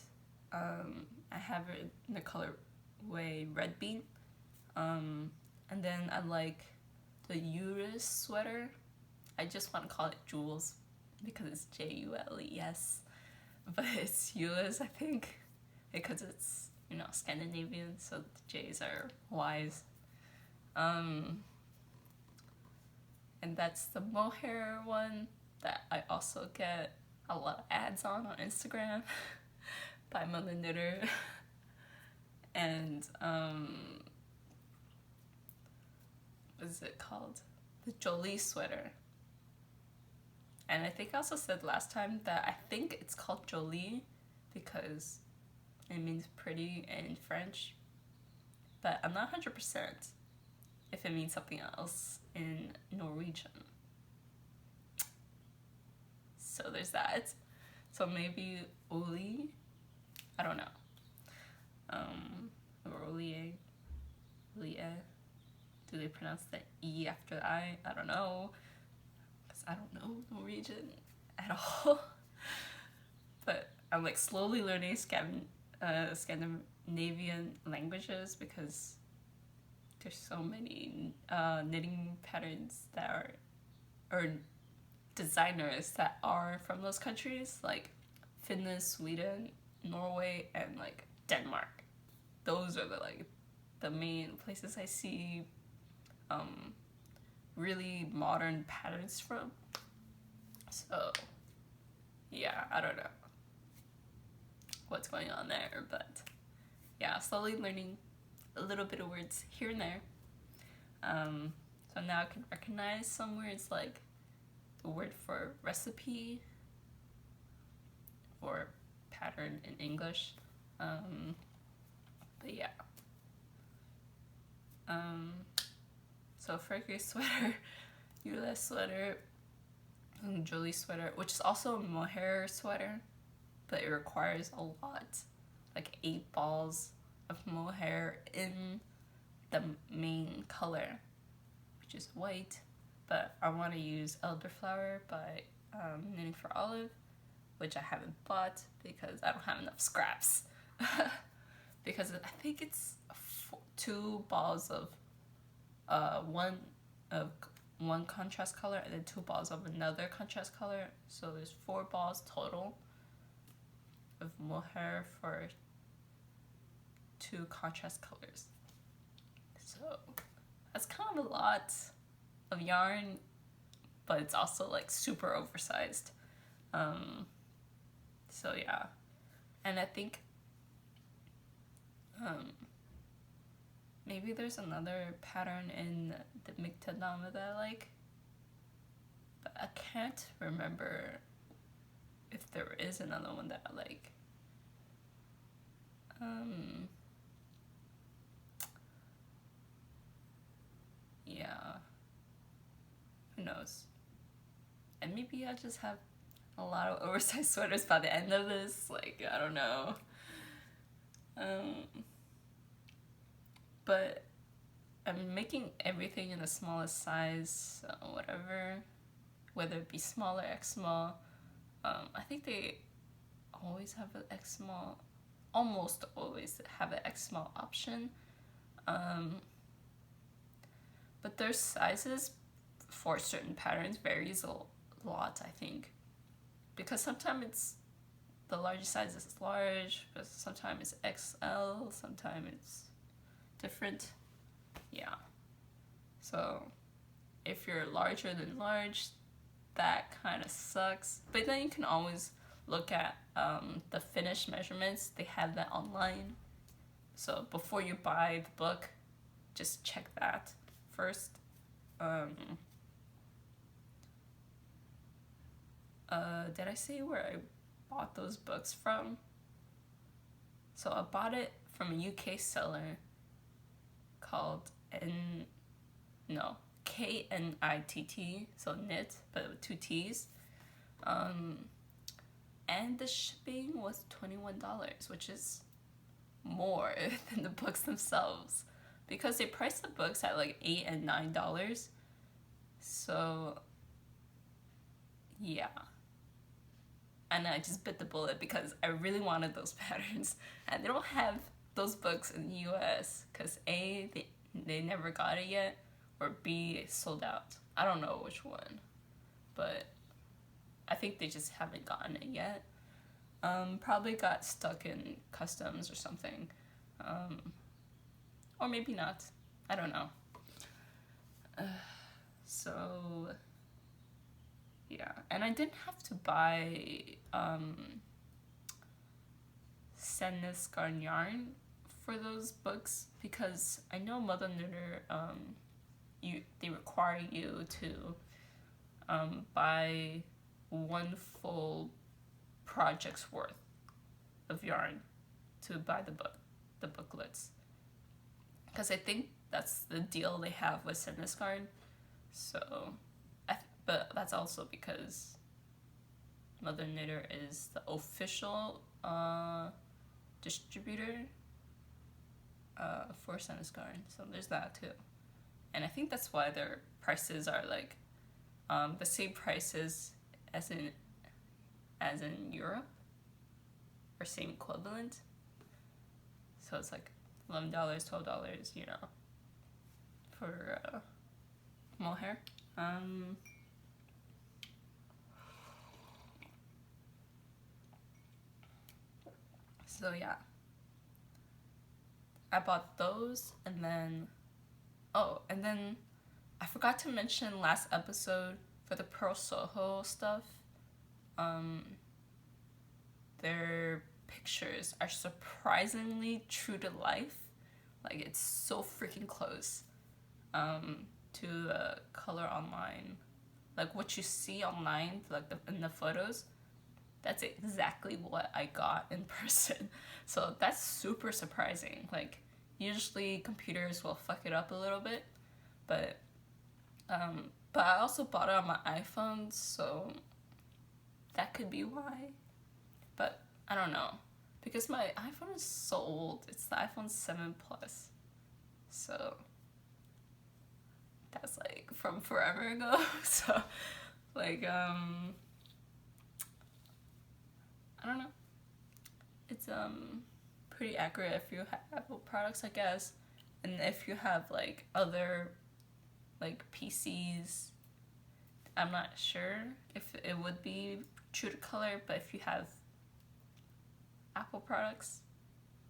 I have it in the colorway Red Bean. And then I like the Jules sweater. I just want to call it Jules because it's Jules, but it's Jules, I think, because it's, Scandinavian, so the J's are Y's. And that's the mohair one that I also get a lot of ads on Instagram by Mother Knitter. And what is it called? The Jolie sweater. And I think I also said last time that I think it's called Jolie because it means pretty in French, but I'm not 100% if it means something else in Norwegian. So there's that. So maybe Oli, I don't know. Or Olie. Do they pronounce the E after the I? I don't know. Because I don't know Norwegian at all. But I'm like slowly learning Scandinavian languages because there's so many knitting patterns that or designers that are from those countries, like Finland, Sweden, Norway, and like Denmark. those are the main places I see really modern patterns from. So yeah, I don't know what's going on there, but yeah, slowly learning a little bit of words here and there. So now I can recognize some words like the word for recipe or pattern in English. But yeah. So Fergie's sweater, Eula's sweater, and Julie's sweater, which is also a mohair sweater, but it requires a lot, like 8 balls of mohair in the main color, which is white. But I want to use Elderflower by Knitting for Olive, which I haven't bought because I don't have enough scraps. Because I think it's 2 balls of one contrast color and then 2 balls of another contrast color, so there's 4 balls total of mohair for 2 contrast colors. So that's kind of a lot of yarn, but it's also like super oversized. So yeah, and I think maybe there's another pattern in the Miktadama that I like, but I can't remember if there is another one that I like. Yeah, who knows? And maybe I just have a lot of oversized sweaters by the end of this, like, I don't know. But I'm making everything in the smallest size, so whatever, whether it be small or X small. I think they always have an X small, almost always have an X small option. But their sizes for certain patterns varies a lot, I think. Because sometimes it's the largest size is large, but sometimes it's XL, sometimes it's different. Yeah. So if you're larger than large, that kind of sucks. But then you can always look at the finished measurements. They have that online. So before you buy the book, just check that first. Did I say where I bought those books from? So I bought it from a UK seller called KNITT, so knit, but with 2 T's. And the shipping was $21, which is more than the books themselves, because they priced the books at like $8 and $9. So yeah. And I just bit the bullet because I really wanted those patterns, and they don't have those books in the US because A, they never got it yet, or B, it's sold out. I don't know which one, but I think they just haven't gotten it yet. Probably got stuck in customs or something, or maybe not. I don't know. So yeah, and I didn't have to buy Sandnes yarn for those books, because I know Mother Knitter, they require you to buy 1 full project's worth of yarn to buy the booklets, because I think that's the deal they have with Sandnes. So but that's also because Mother Knitter is the official distributor for Sandnes. So there's that too. And I think that's why their prices are like the same prices as in Europe, or same equivalent. So it's like $11, $12, you know, for mohair. So yeah, I bought those, and then I forgot to mention last episode for the Pearl Soho stuff. Their pictures are surprisingly true to life. Like, it's so freaking close to the color online. Like, what you see online, like in the photos, that's exactly what I got in person. So that's super surprising. Like, usually computers will fuck it up a little bit, but I also bought it on my iPhone, so that could be why. But I don't know, because my iPhone is so old. It's the iPhone 7 Plus, so that's like from forever ago. So like I don't know. It's pretty accurate if you have Apple products, I guess, and if you have like other like PCs, I'm not sure if it would be true to color, but if you have Apple products,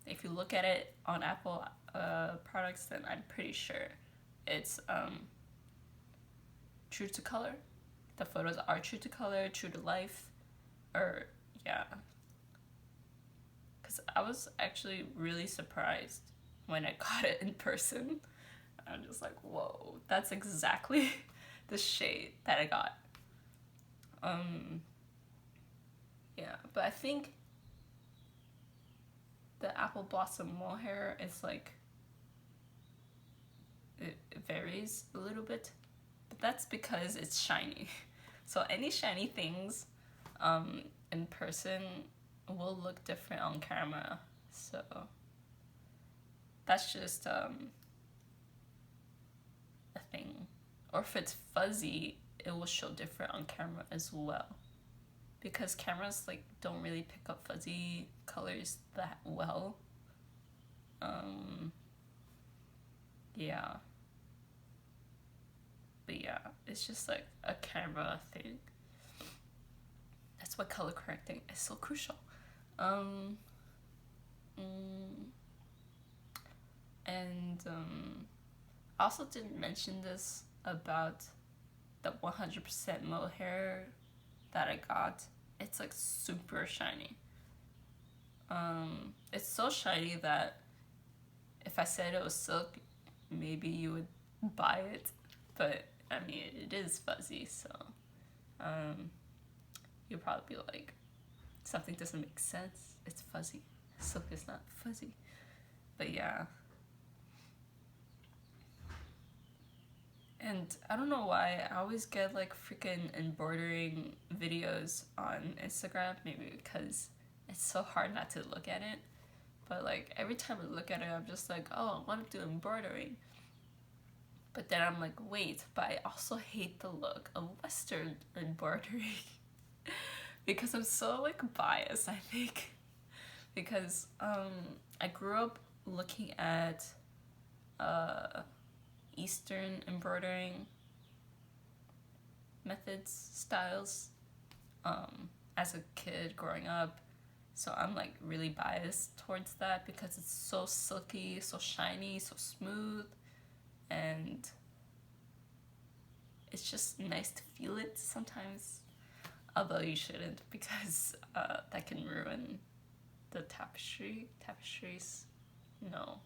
if you look at it on Apple products, then I'm pretty sure it's true to color. The photos are true to color, true to life, or yeah. Because I was actually really surprised when I got it in person. I'm just like, whoa, that's exactly the shade that I got. Yeah, but I think the Apple Blossom mohair is like, it varies a little bit, but that's because it's shiny. So any shiny things in person will look different on camera. So that's just a thing. Or if it's fuzzy, it will show different on camera as well, because cameras like don't really pick up fuzzy colors that well. Yeah, but yeah, it's just like a camera thing. That's why color correcting is so crucial. And I also didn't mention this about the 100% mohair that I got. It's like super shiny. It's so shiny that if I said it was silk, maybe you would buy it. But I mean, it is fuzzy, so you'll probably be like, something doesn't make sense. It's fuzzy. Silk is not fuzzy. But yeah. And I don't know why, I always get like freaking embroidering videos on Instagram, maybe because it's so hard not to look at it. But like every time I look at it, I'm just like, oh, I want to do embroidery. But then I'm like, wait, but I also hate the look of Western embroidery. Because I'm so like biased, I think. Because I grew up looking at Eastern embroidering methods, styles, as a kid growing up. So I'm like really biased towards that because it's so silky, so shiny, so smooth, and it's just nice to feel it sometimes. Although you shouldn't, because that can ruin the tapestries, no,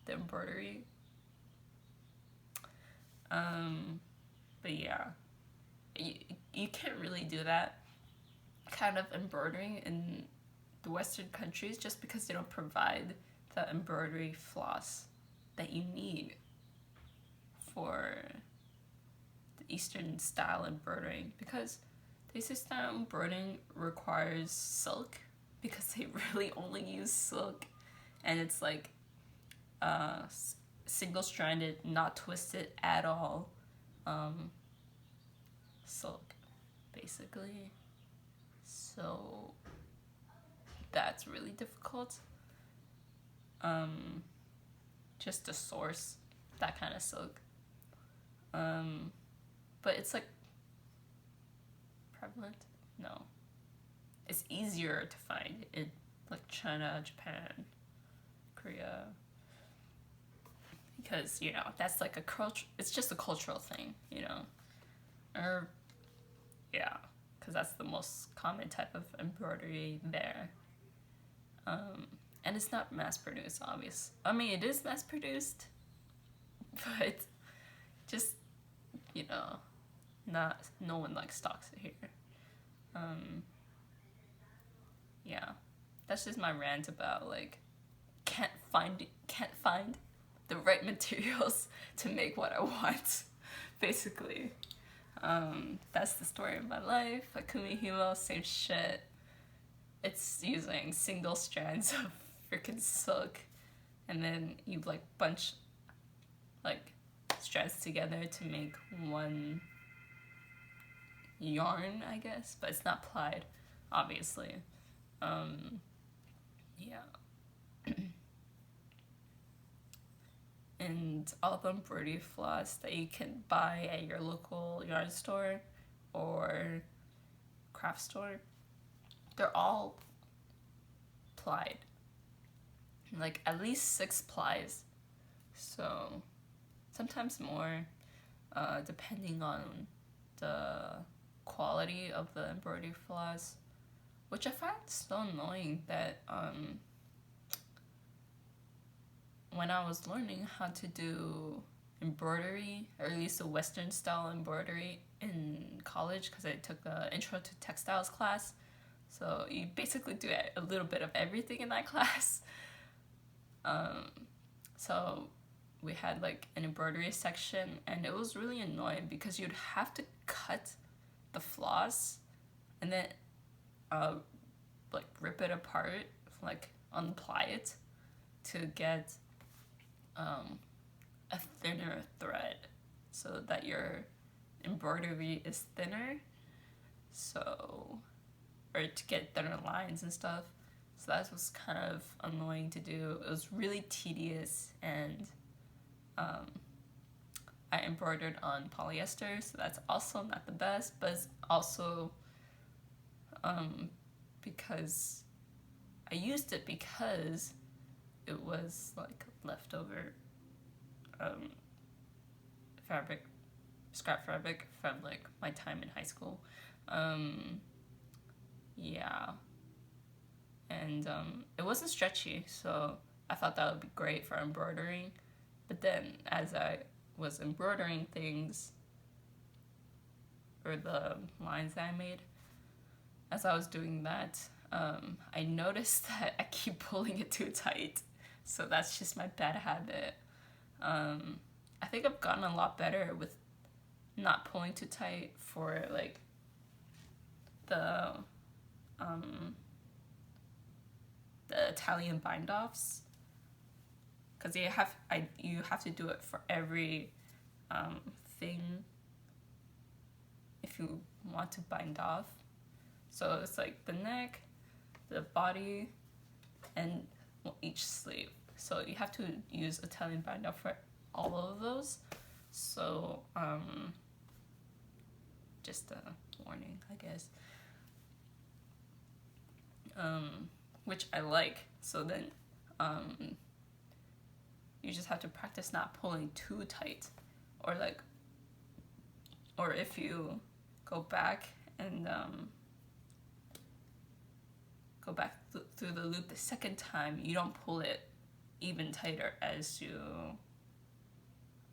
the embroidery. But yeah, you can't really do that kind of embroidering in the Western countries just because they don't provide the embroidery floss that you need for the Eastern style embroidering, because the Eastern style embroidering requires silk because they really only use silk, and it's like single-stranded, not twisted at all, silk basically. So that's really difficult, just to source that kind of silk. But it's like prevalent? No. It's easier to find in like China, Japan, Korea. because, you know, that's like it's just a cultural thing, you know, or, yeah, because that's the most common type of embroidery there. And it's not mass-produced, obvious. I mean, it is mass-produced, but just, you know, no one like stocks it here. Yeah, that's just my rant about like can't find the right materials to make what I want, basically. That's the story of my life. Akumi Hilo, same shit. It's using single strands of freaking silk, and then you like bunch like strands together to make one yarn, I guess, but it's not plied, obviously. Yeah. And all the embroidery floss that you can buy at your local yarn store or craft store, they're all plied. Like at least 6 plies. So sometimes more, depending on the quality of the embroidery floss, which I find so annoying that when I was learning how to do embroidery, or at least a Western style embroidery in college, because I took the intro to textiles class, so you basically do a little bit of everything in that class. So we had like an embroidery section, and it was really annoying because you'd have to cut the floss and then like rip it apart, like unply it to get a thinner thread so that your embroidery is thinner, so, or to get thinner lines and stuff. So that was kind of annoying to do. It was really tedious, and I embroidered on polyester, so that's also not the best, but it's also because I used it because it was like leftover scrap fabric from like my time in high school. Yeah. And it wasn't stretchy, so I thought that would be great for embroidering. But then as I was embroidering things, or the lines that I made, as I was doing that, I noticed that I keep pulling it too tight. So that's just my bad habit. I think I've gotten a lot better with not pulling too tight for like the Italian bind-offs, because you have to do it for every thing if you want to bind off. So it's like the neck, the body, and each sleeve. So you have to use Italian bind-off for all of those. So just a warning, I guess. Which I like. So then you just have to practice not pulling too tight, or if you go back and go back through the loop the second time, you don't pull it even tighter as you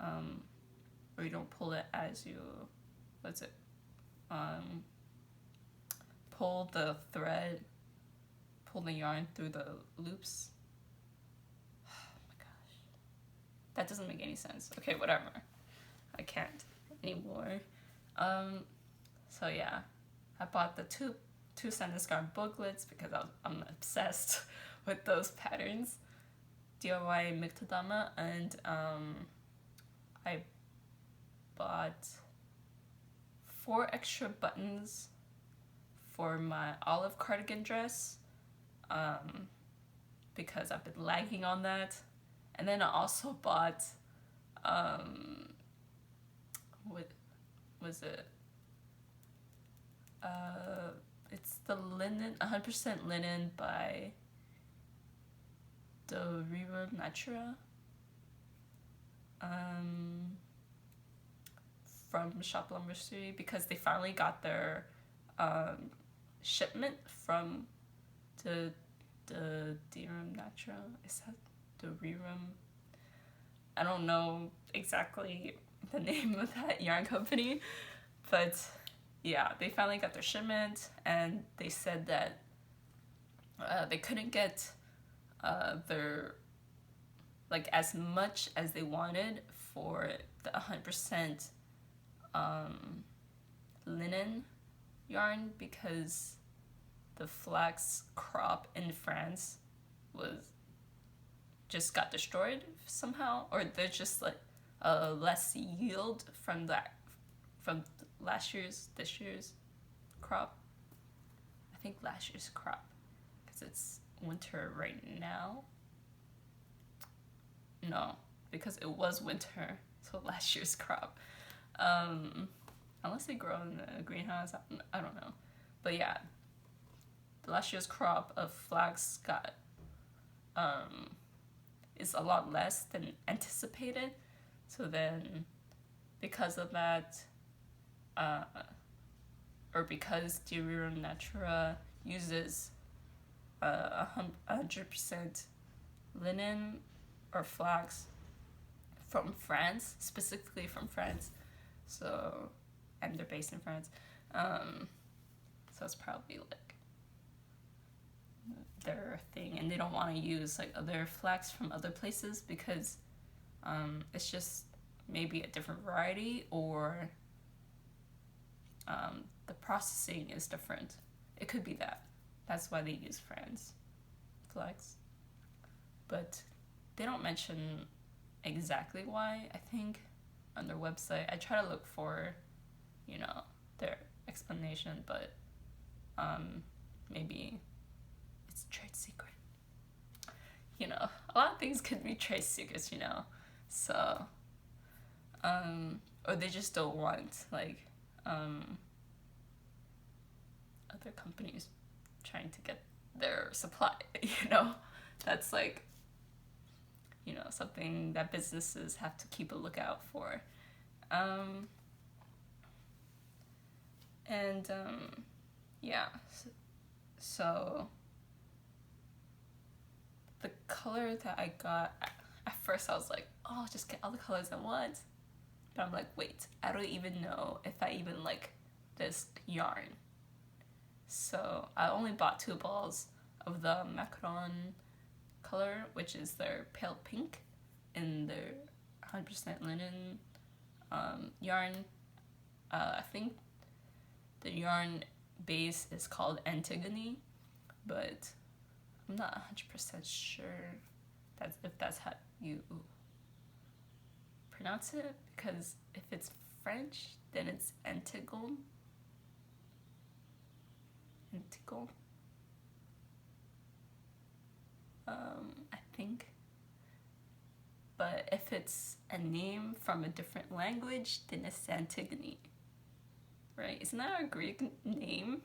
or you don't pull it as you pull the yarn through the loops. Oh my gosh, that doesn't make any sense. Okay, whatever, I can't anymore. So yeah, I bought the two sentence garn booklets because I'm obsessed with those patterns, DIY Miktodama, and I bought 4 extra buttons for my olive cardigan dress, because I've been lagging on that. And then I also bought what was it? It's the linen, 100% linen by the rhubarb natura from Shop Lumberstery, because they finally got their shipment from the Rhubarb natura. Is that the rhubarb? I don't know exactly the name of that yarn company, but yeah, they finally got their shipment, and they said that they couldn't get their, like, as much as they wanted for the 100% linen yarn, because the flax crop in France just got destroyed somehow, or there's just like less yield from this year's crop. I think last year's crop, because it's winter right now. No, because it was winter, so last year's crop. Unless they grow in the greenhouse, I don't know. But yeah, the last year's crop of flax got is a lot less than anticipated. So then, because of that, or because the Rhubarb natura uses 100% linen or flax from France, specifically from France. So, and they're based in France. So it's probably like their thing, and they don't want to use like other flax from other places because it's just maybe a different variety, or the processing is different. It could be that. That's why they use France flax. But they don't mention exactly why, I think, on their website. I try to look for, their explanation, but maybe it's a trade secret. A lot of things could be trade secrets, So, or they just don't want, like, other companies trying to get their supply, That's like, something that businesses have to keep a lookout for. Yeah, so the color that I got, at first I was like, oh, just get all the colors at once. But I'm like, wait, I don't even know if I even like this yarn. So I only bought 2 balls of the macaron color, which is their pale pink, in their 100% linen yarn. I think the yarn base is called Antigone, but I'm not 100% sure if that's how you pronounce it, because if it's French, then it's Antigone. I think. But if it's a name from a different language, then it's Antigone. Right? Isn't that a Greek name?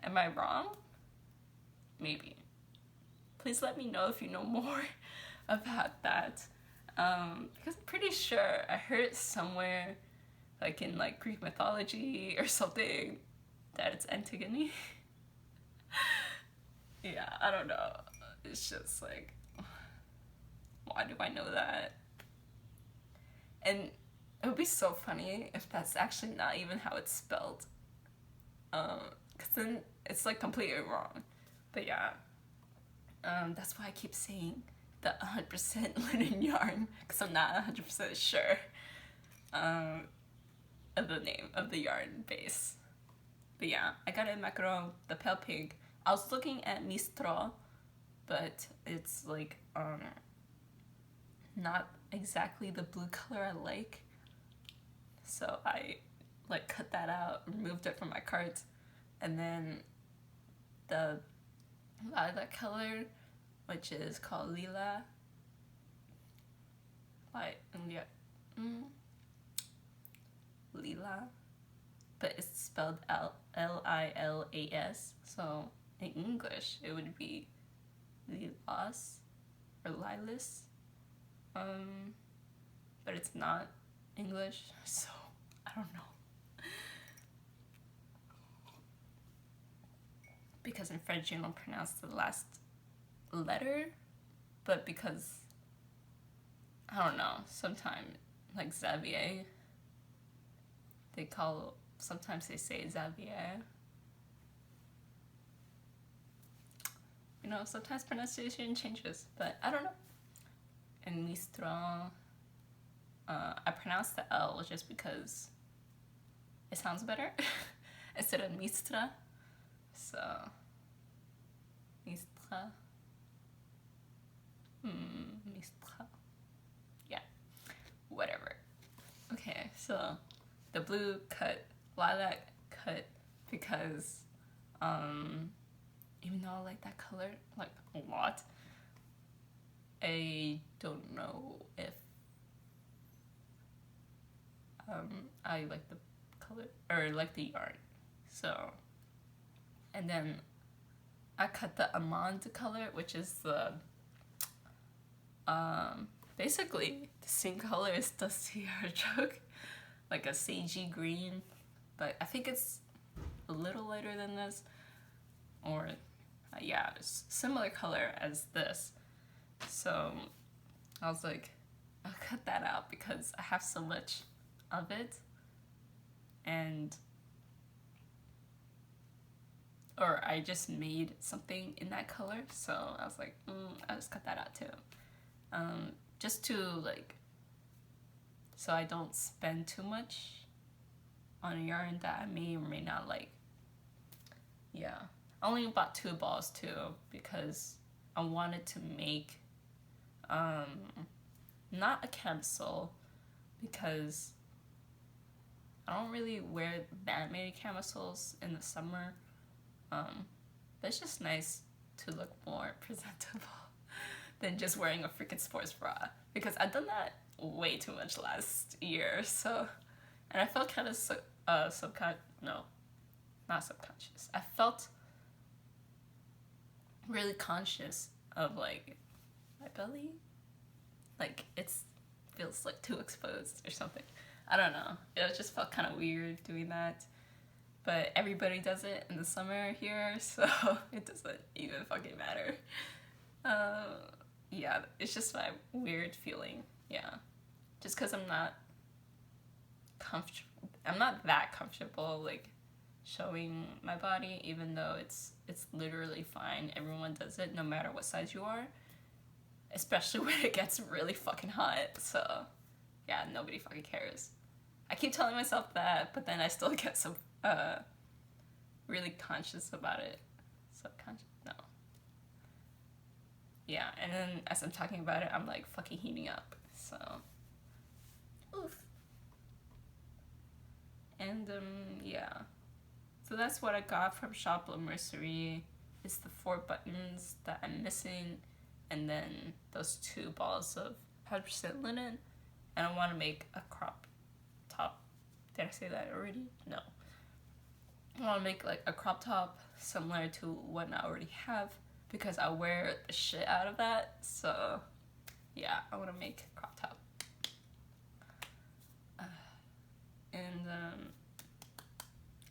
Am I wrong? Maybe. Please let me know if you know more about that. Because I'm pretty sure I heard it somewhere, like in like Greek mythology or something, that it's Antigone. Yeah, I don't know. It's just like, why do I know that? And it would be so funny if that's actually not even how it's spelled. Because then it's like completely wrong. But yeah, that's why I keep saying the 100% linen yarn, because I'm not 100% sure of the name of the yarn base. But yeah, I got it in macaron, the pale pink. I was looking at Mistral, but it's like not exactly the blue color I like. So I like cut that out, removed it from my cart, and then the lilac color, which is called Lila. Lila, but it's spelled Lilas. So in English, it would be Lilas. or lilas. But it's not English, so I don't know. Because in French you don't pronounce the last letter, but because, I don't know, sometimes, like Xavier, sometimes they say Xavier. You know, sometimes pronunciation changes, but I don't know. And Mistral, I pronounce the L just because it sounds better instead of Mistra. So, Mistra. Mistra. Yeah, whatever. Okay, so the blue cut, lilac cut, because even though I like that color like a lot, I don't know if I like the color or like the yarn. So, and then I cut the almond color, which is the basically the same color as the sea artichoke, like a sagey green, but I think it's a little lighter than this, or yeah, it's similar color as this. So I was like, I'll cut that out because I have so much of it, or I just made something in that color, so I was like, I'll just cut that out too. Just to like, so I don't spend too much on a yarn that I may or may not like. Yeah, I only bought 2 balls too because I wanted to make not a camisole, because I don't really wear that many camisoles in the summer, but it's just nice to look more presentable than just wearing a freaking sports bra, because I've done that way too much last year. So, and I felt kind of not subconscious. I felt really conscious of like my belly, like it feels like too exposed or something. I don't know. It just felt kind of weird doing that. But everybody does it in the summer here, so it doesn't even fucking matter. Yeah, it's just my weird feeling. Yeah, just because I'm not that comfortable like showing my body, even though it's literally fine. Everyone does it no matter what size you are, especially when it gets really fucking hot. So yeah, nobody fucking cares. I keep telling myself that, but then I still get so really conscious about it. Subconscious? No. Yeah, and then as I'm talking about it, I'm like fucking heating up. So, oof. And yeah. So that's what I got from Shop La Mercerie. It's the 4 buttons that I'm missing, and then those 2 balls of 100% linen. And I want to make a crop top. Did I say that already? No. I want to make like a crop top similar to what I already have, because I wear the shit out of that. So yeah, I want to make a crop top. And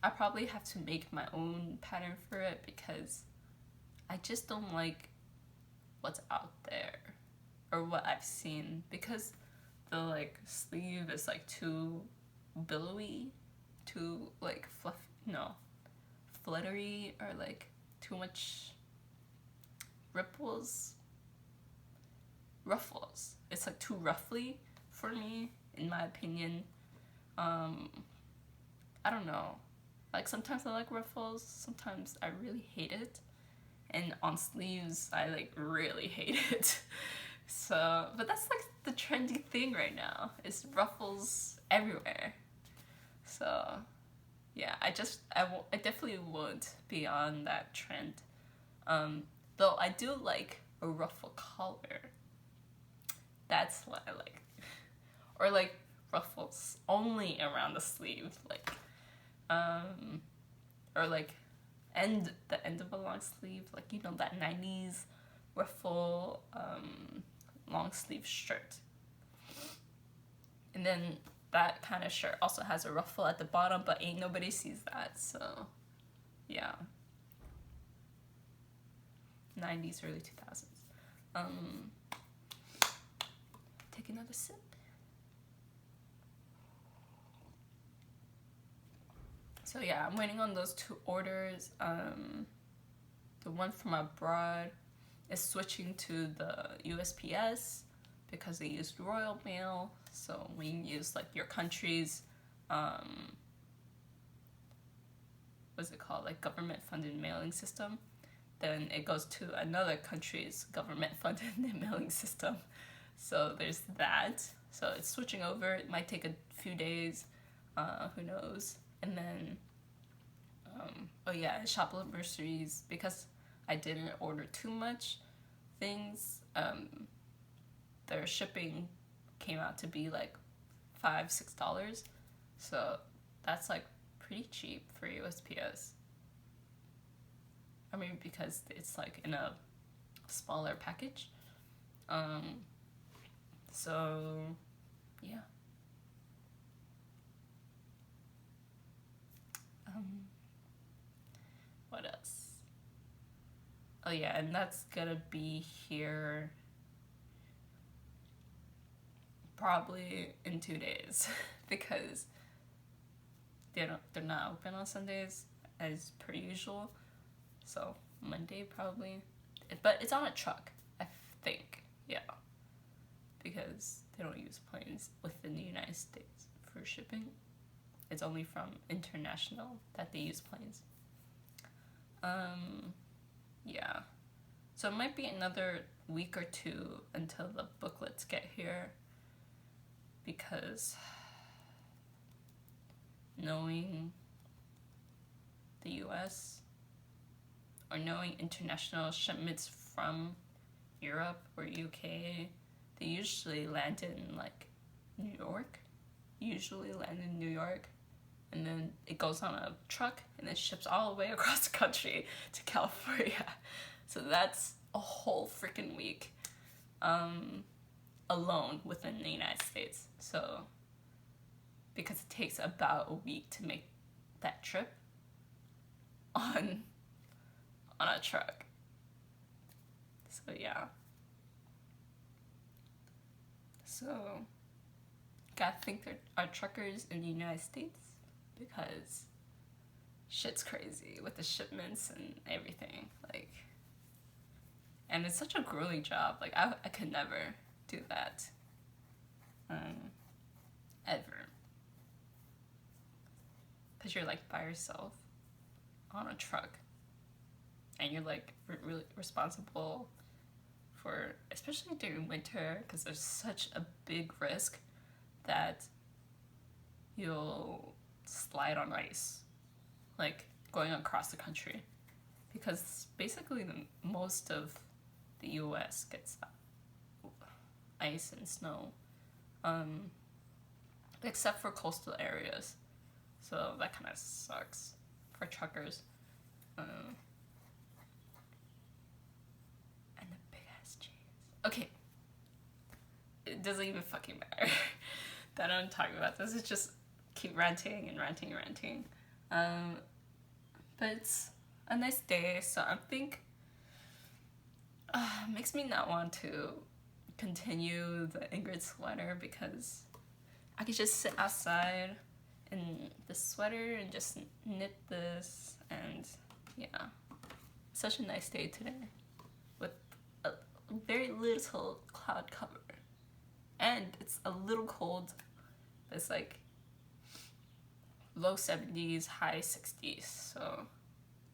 I probably have to make my own pattern for it, because I just don't like what's out there or what I've seen, because the like sleeve is like too billowy, too like fluttery, or like too much ruffles. It's like too ruffly for me, in my opinion. I don't know. Like sometimes I like ruffles, sometimes I really hate it. And on sleeves, I like really hate it. So, but that's like the trendy thing right now, is ruffles everywhere. So, yeah, I definitely won't be on that trend. Though I do like a ruffle collar. That's what I like. Or like ruffles only around the sleeve, like, or like the end of a long sleeve, like, you know, that 90s ruffle long sleeve shirt. And then that kind of shirt also has a ruffle at the bottom, but ain't nobody sees that, so yeah. 90s, early 2000s. Take another sip. So yeah, I'm waiting on those 2 orders. The one from abroad is switching to the USPS because they used Royal Mail. So when you use like your country's, what's it called, like government funded mailing system, then it goes to another country's government funded mailing system. So there's that. So it's switching over. It might take a few days. Who knows? And then, oh yeah, Shoplifteries, because I didn't order too much things, their shipping came out to be like $5-6. So that's like pretty cheap for USPS. I mean, because it's like in a smaller package. So yeah. What else? Oh yeah, and that's gonna be here probably in 2 days because they're not open on Sundays as per usual. So Monday probably, but it's on a truck, I think. Yeah, because they don't use planes within the United States for shipping. It's only from international that they use planes. Yeah. So it might be another week or 2 until the booklets get here, because knowing the US or knowing international shipments from Europe or UK, they usually land in like New York. And then it goes on a truck and then ships all the way across the country to California. So that's a whole freaking week alone within the United States. So because it takes about a week to make that trip on a truck. So yeah. So gotta think there are truckers in the United States, because shit's crazy with the shipments and everything. Like, and it's such a grueling job. Like, I could never do that. Ever. Because you're, like, by yourself on a truck. And you're, like, really responsible for, especially during winter, because there's such a big risk that you'll slide on ice, like going across the country, because basically most of the US gets ice and snow, except for coastal areas. So that kind of sucks for truckers. And the big ass chains. Okay, it doesn't even fucking matter that I'm talking about this. It's just keep ranting. But it's a nice day, so I think makes me not want to continue the Ingrid sweater, because I could just sit outside in the sweater and just knit this, and yeah, such a nice day today with a very little cloud cover, and it's a little cold. It's like low 70s, high 60s, so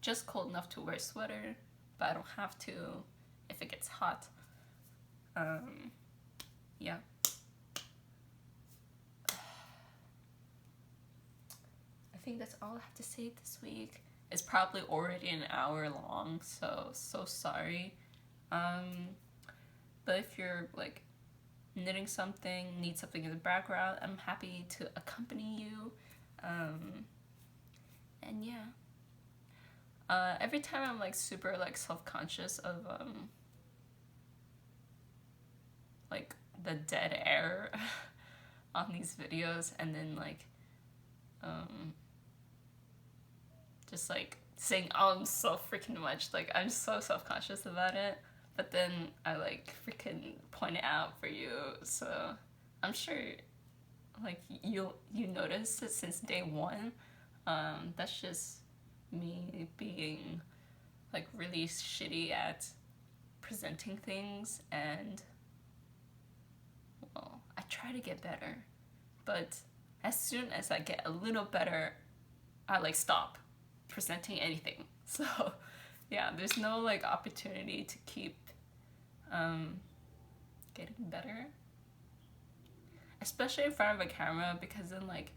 just cold enough to wear a sweater, but I don't have to if it gets hot. Yeah. I think that's all I have to say this week. It's probably already an hour long, so sorry. But if you're like knitting something, need something in the background, I'm happy to accompany you. And yeah. Every time I'm like super like self-conscious of like the dead air on these videos, and then like just like saying so freaking much, like I'm so self-conscious about it, but then I like freaking point it out for you, so I'm sure like you noticed it since day one. That's just me being like really shitty at presenting things, and well, I try to get better, but as soon as I get a little better, I like stop presenting anything. So yeah, there's no like opportunity to keep getting better, especially in front of a camera, because then like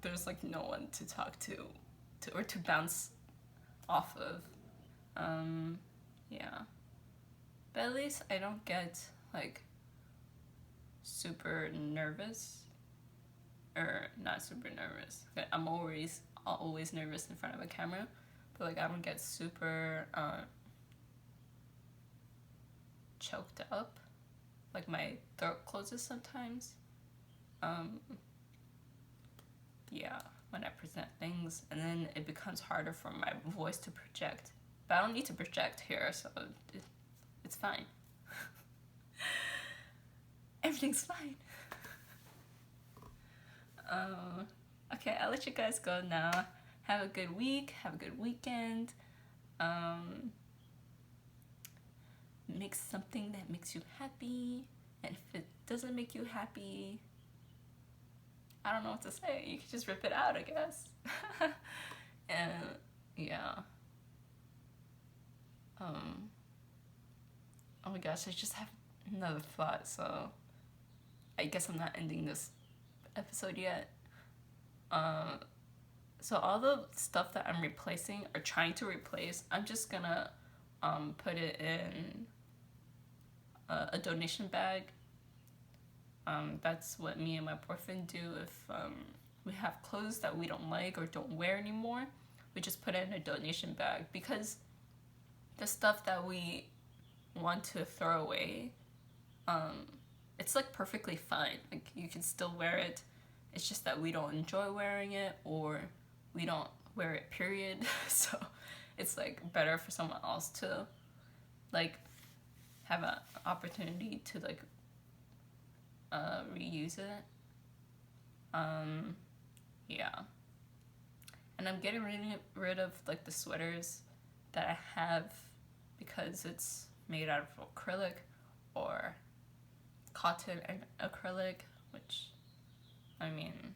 there's like no one to talk to or to bounce off of. Yeah, but at least I don't get like super nervous, or not super nervous. I'm always nervous in front of a camera, but like I don't get super choked up, like my throat closes sometimes. Yeah, when I present things, and then it becomes harder for my voice to project. But I don't need to project here, so it's fine. Everything's fine. Okay, I'll let you guys go now. Have a good week, have a good weekend. Make something that makes you happy, and if it doesn't make you happy, I don't know what to say. You can just rip it out, I guess. And yeah. Oh my gosh, I just have another thought, so I guess I'm not ending this episode yet. So all the stuff that I'm replacing or trying to replace, I'm just gonna put it in a donation bag. That's what me and my boyfriend do if we have clothes that we don't like or don't wear anymore. We just put it in a donation bag, because the stuff that we want to throw away, it's like perfectly fine. Like you can still wear it. It's just that we don't enjoy wearing it, or we don't wear it, period. So it's like better for someone else to like have an opportunity to like reuse it. Yeah. And I'm getting rid of like the sweaters that I have, because it's made out of acrylic or cotton and acrylic, which, I mean,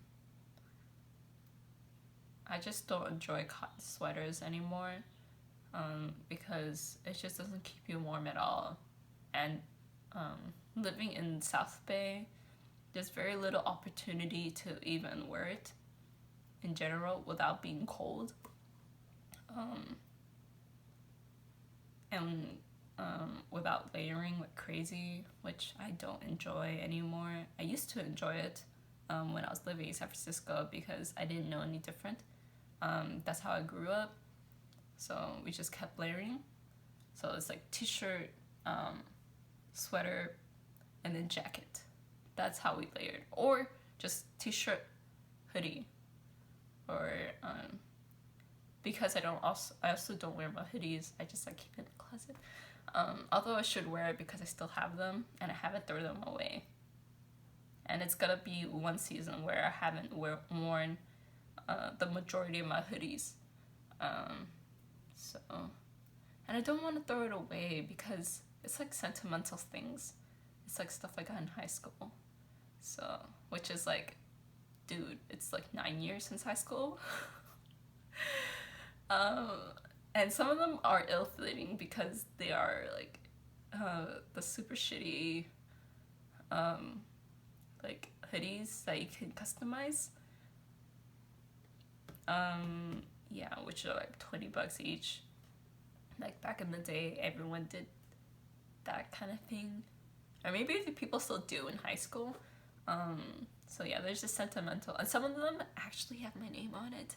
I just don't enjoy cotton sweaters anymore, because it just doesn't keep you warm at all. And living in South Bay, there's very little opportunity to even wear it in general without being cold. And without layering like crazy, which I don't enjoy anymore. I used to enjoy it when I was living in San Francisco, because I didn't know any different. That's how I grew up. So we just kept layering. So it's like t-shirt, sweater, and then jacket. That's how we layered. Or just t-shirt, hoodie, or because I also don't wear my hoodies. I just like keep it in the closet. Although I should wear it because I still have them and I haven't thrown them away. And it's gonna be one season where I haven't worn the majority of my hoodies. So, and I don't want to throw it away because it's like sentimental things. It's like stuff I got in high school. So, which is like, dude, it's like 9 years since high school. And some of them are ill-fitting because they are like the super shitty like hoodies that you can customize. Yeah, which are like $20 each. Like back in the day, everyone did that kind of thing, or maybe people still do in high school. So yeah, there's just sentimental, and some of them actually have my name on it,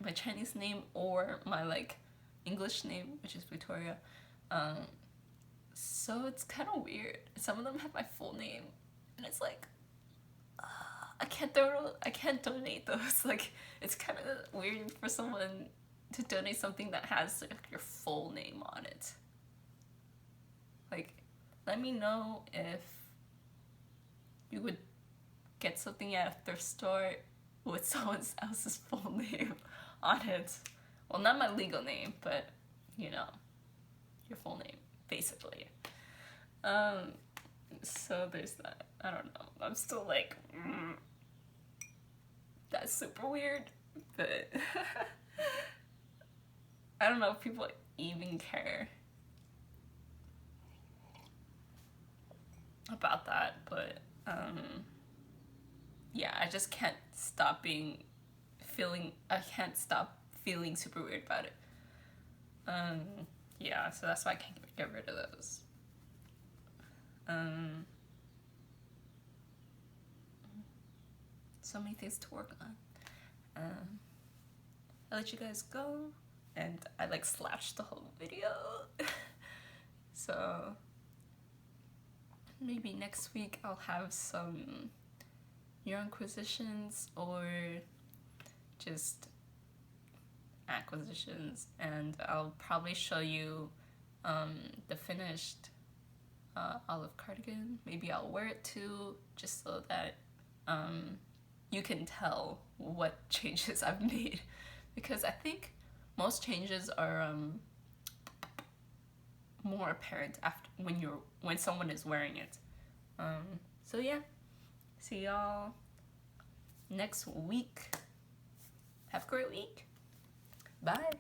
my Chinese name or my like English name, which is Victoria. So it's kind of weird. Some of them have my full name, and it's like, I can't donate those. Like, it's kind of weird for someone to donate something that has like your full name on it. Like, let me know if you would get something at a thrift store with someone else's full name on it. Well, not my legal name, but you know, your full name, basically. So there's that. I don't know. I'm still like, that's super weird, but I don't know if people even care about that, but yeah, I just can't stop feeling super weird about it. Yeah, so that's why I can't get rid of those. So many things to work on. I let you guys go, and I like slashed the whole video. So maybe next week I'll have some Yarnquisitions or just acquisitions, and I'll probably show you the finished olive cardigan. Maybe I'll wear it too, just so that you can tell what changes I've made, because I think most changes are more apparent after when someone is wearing it. So yeah, see y'all next week. Have a great week. Bye.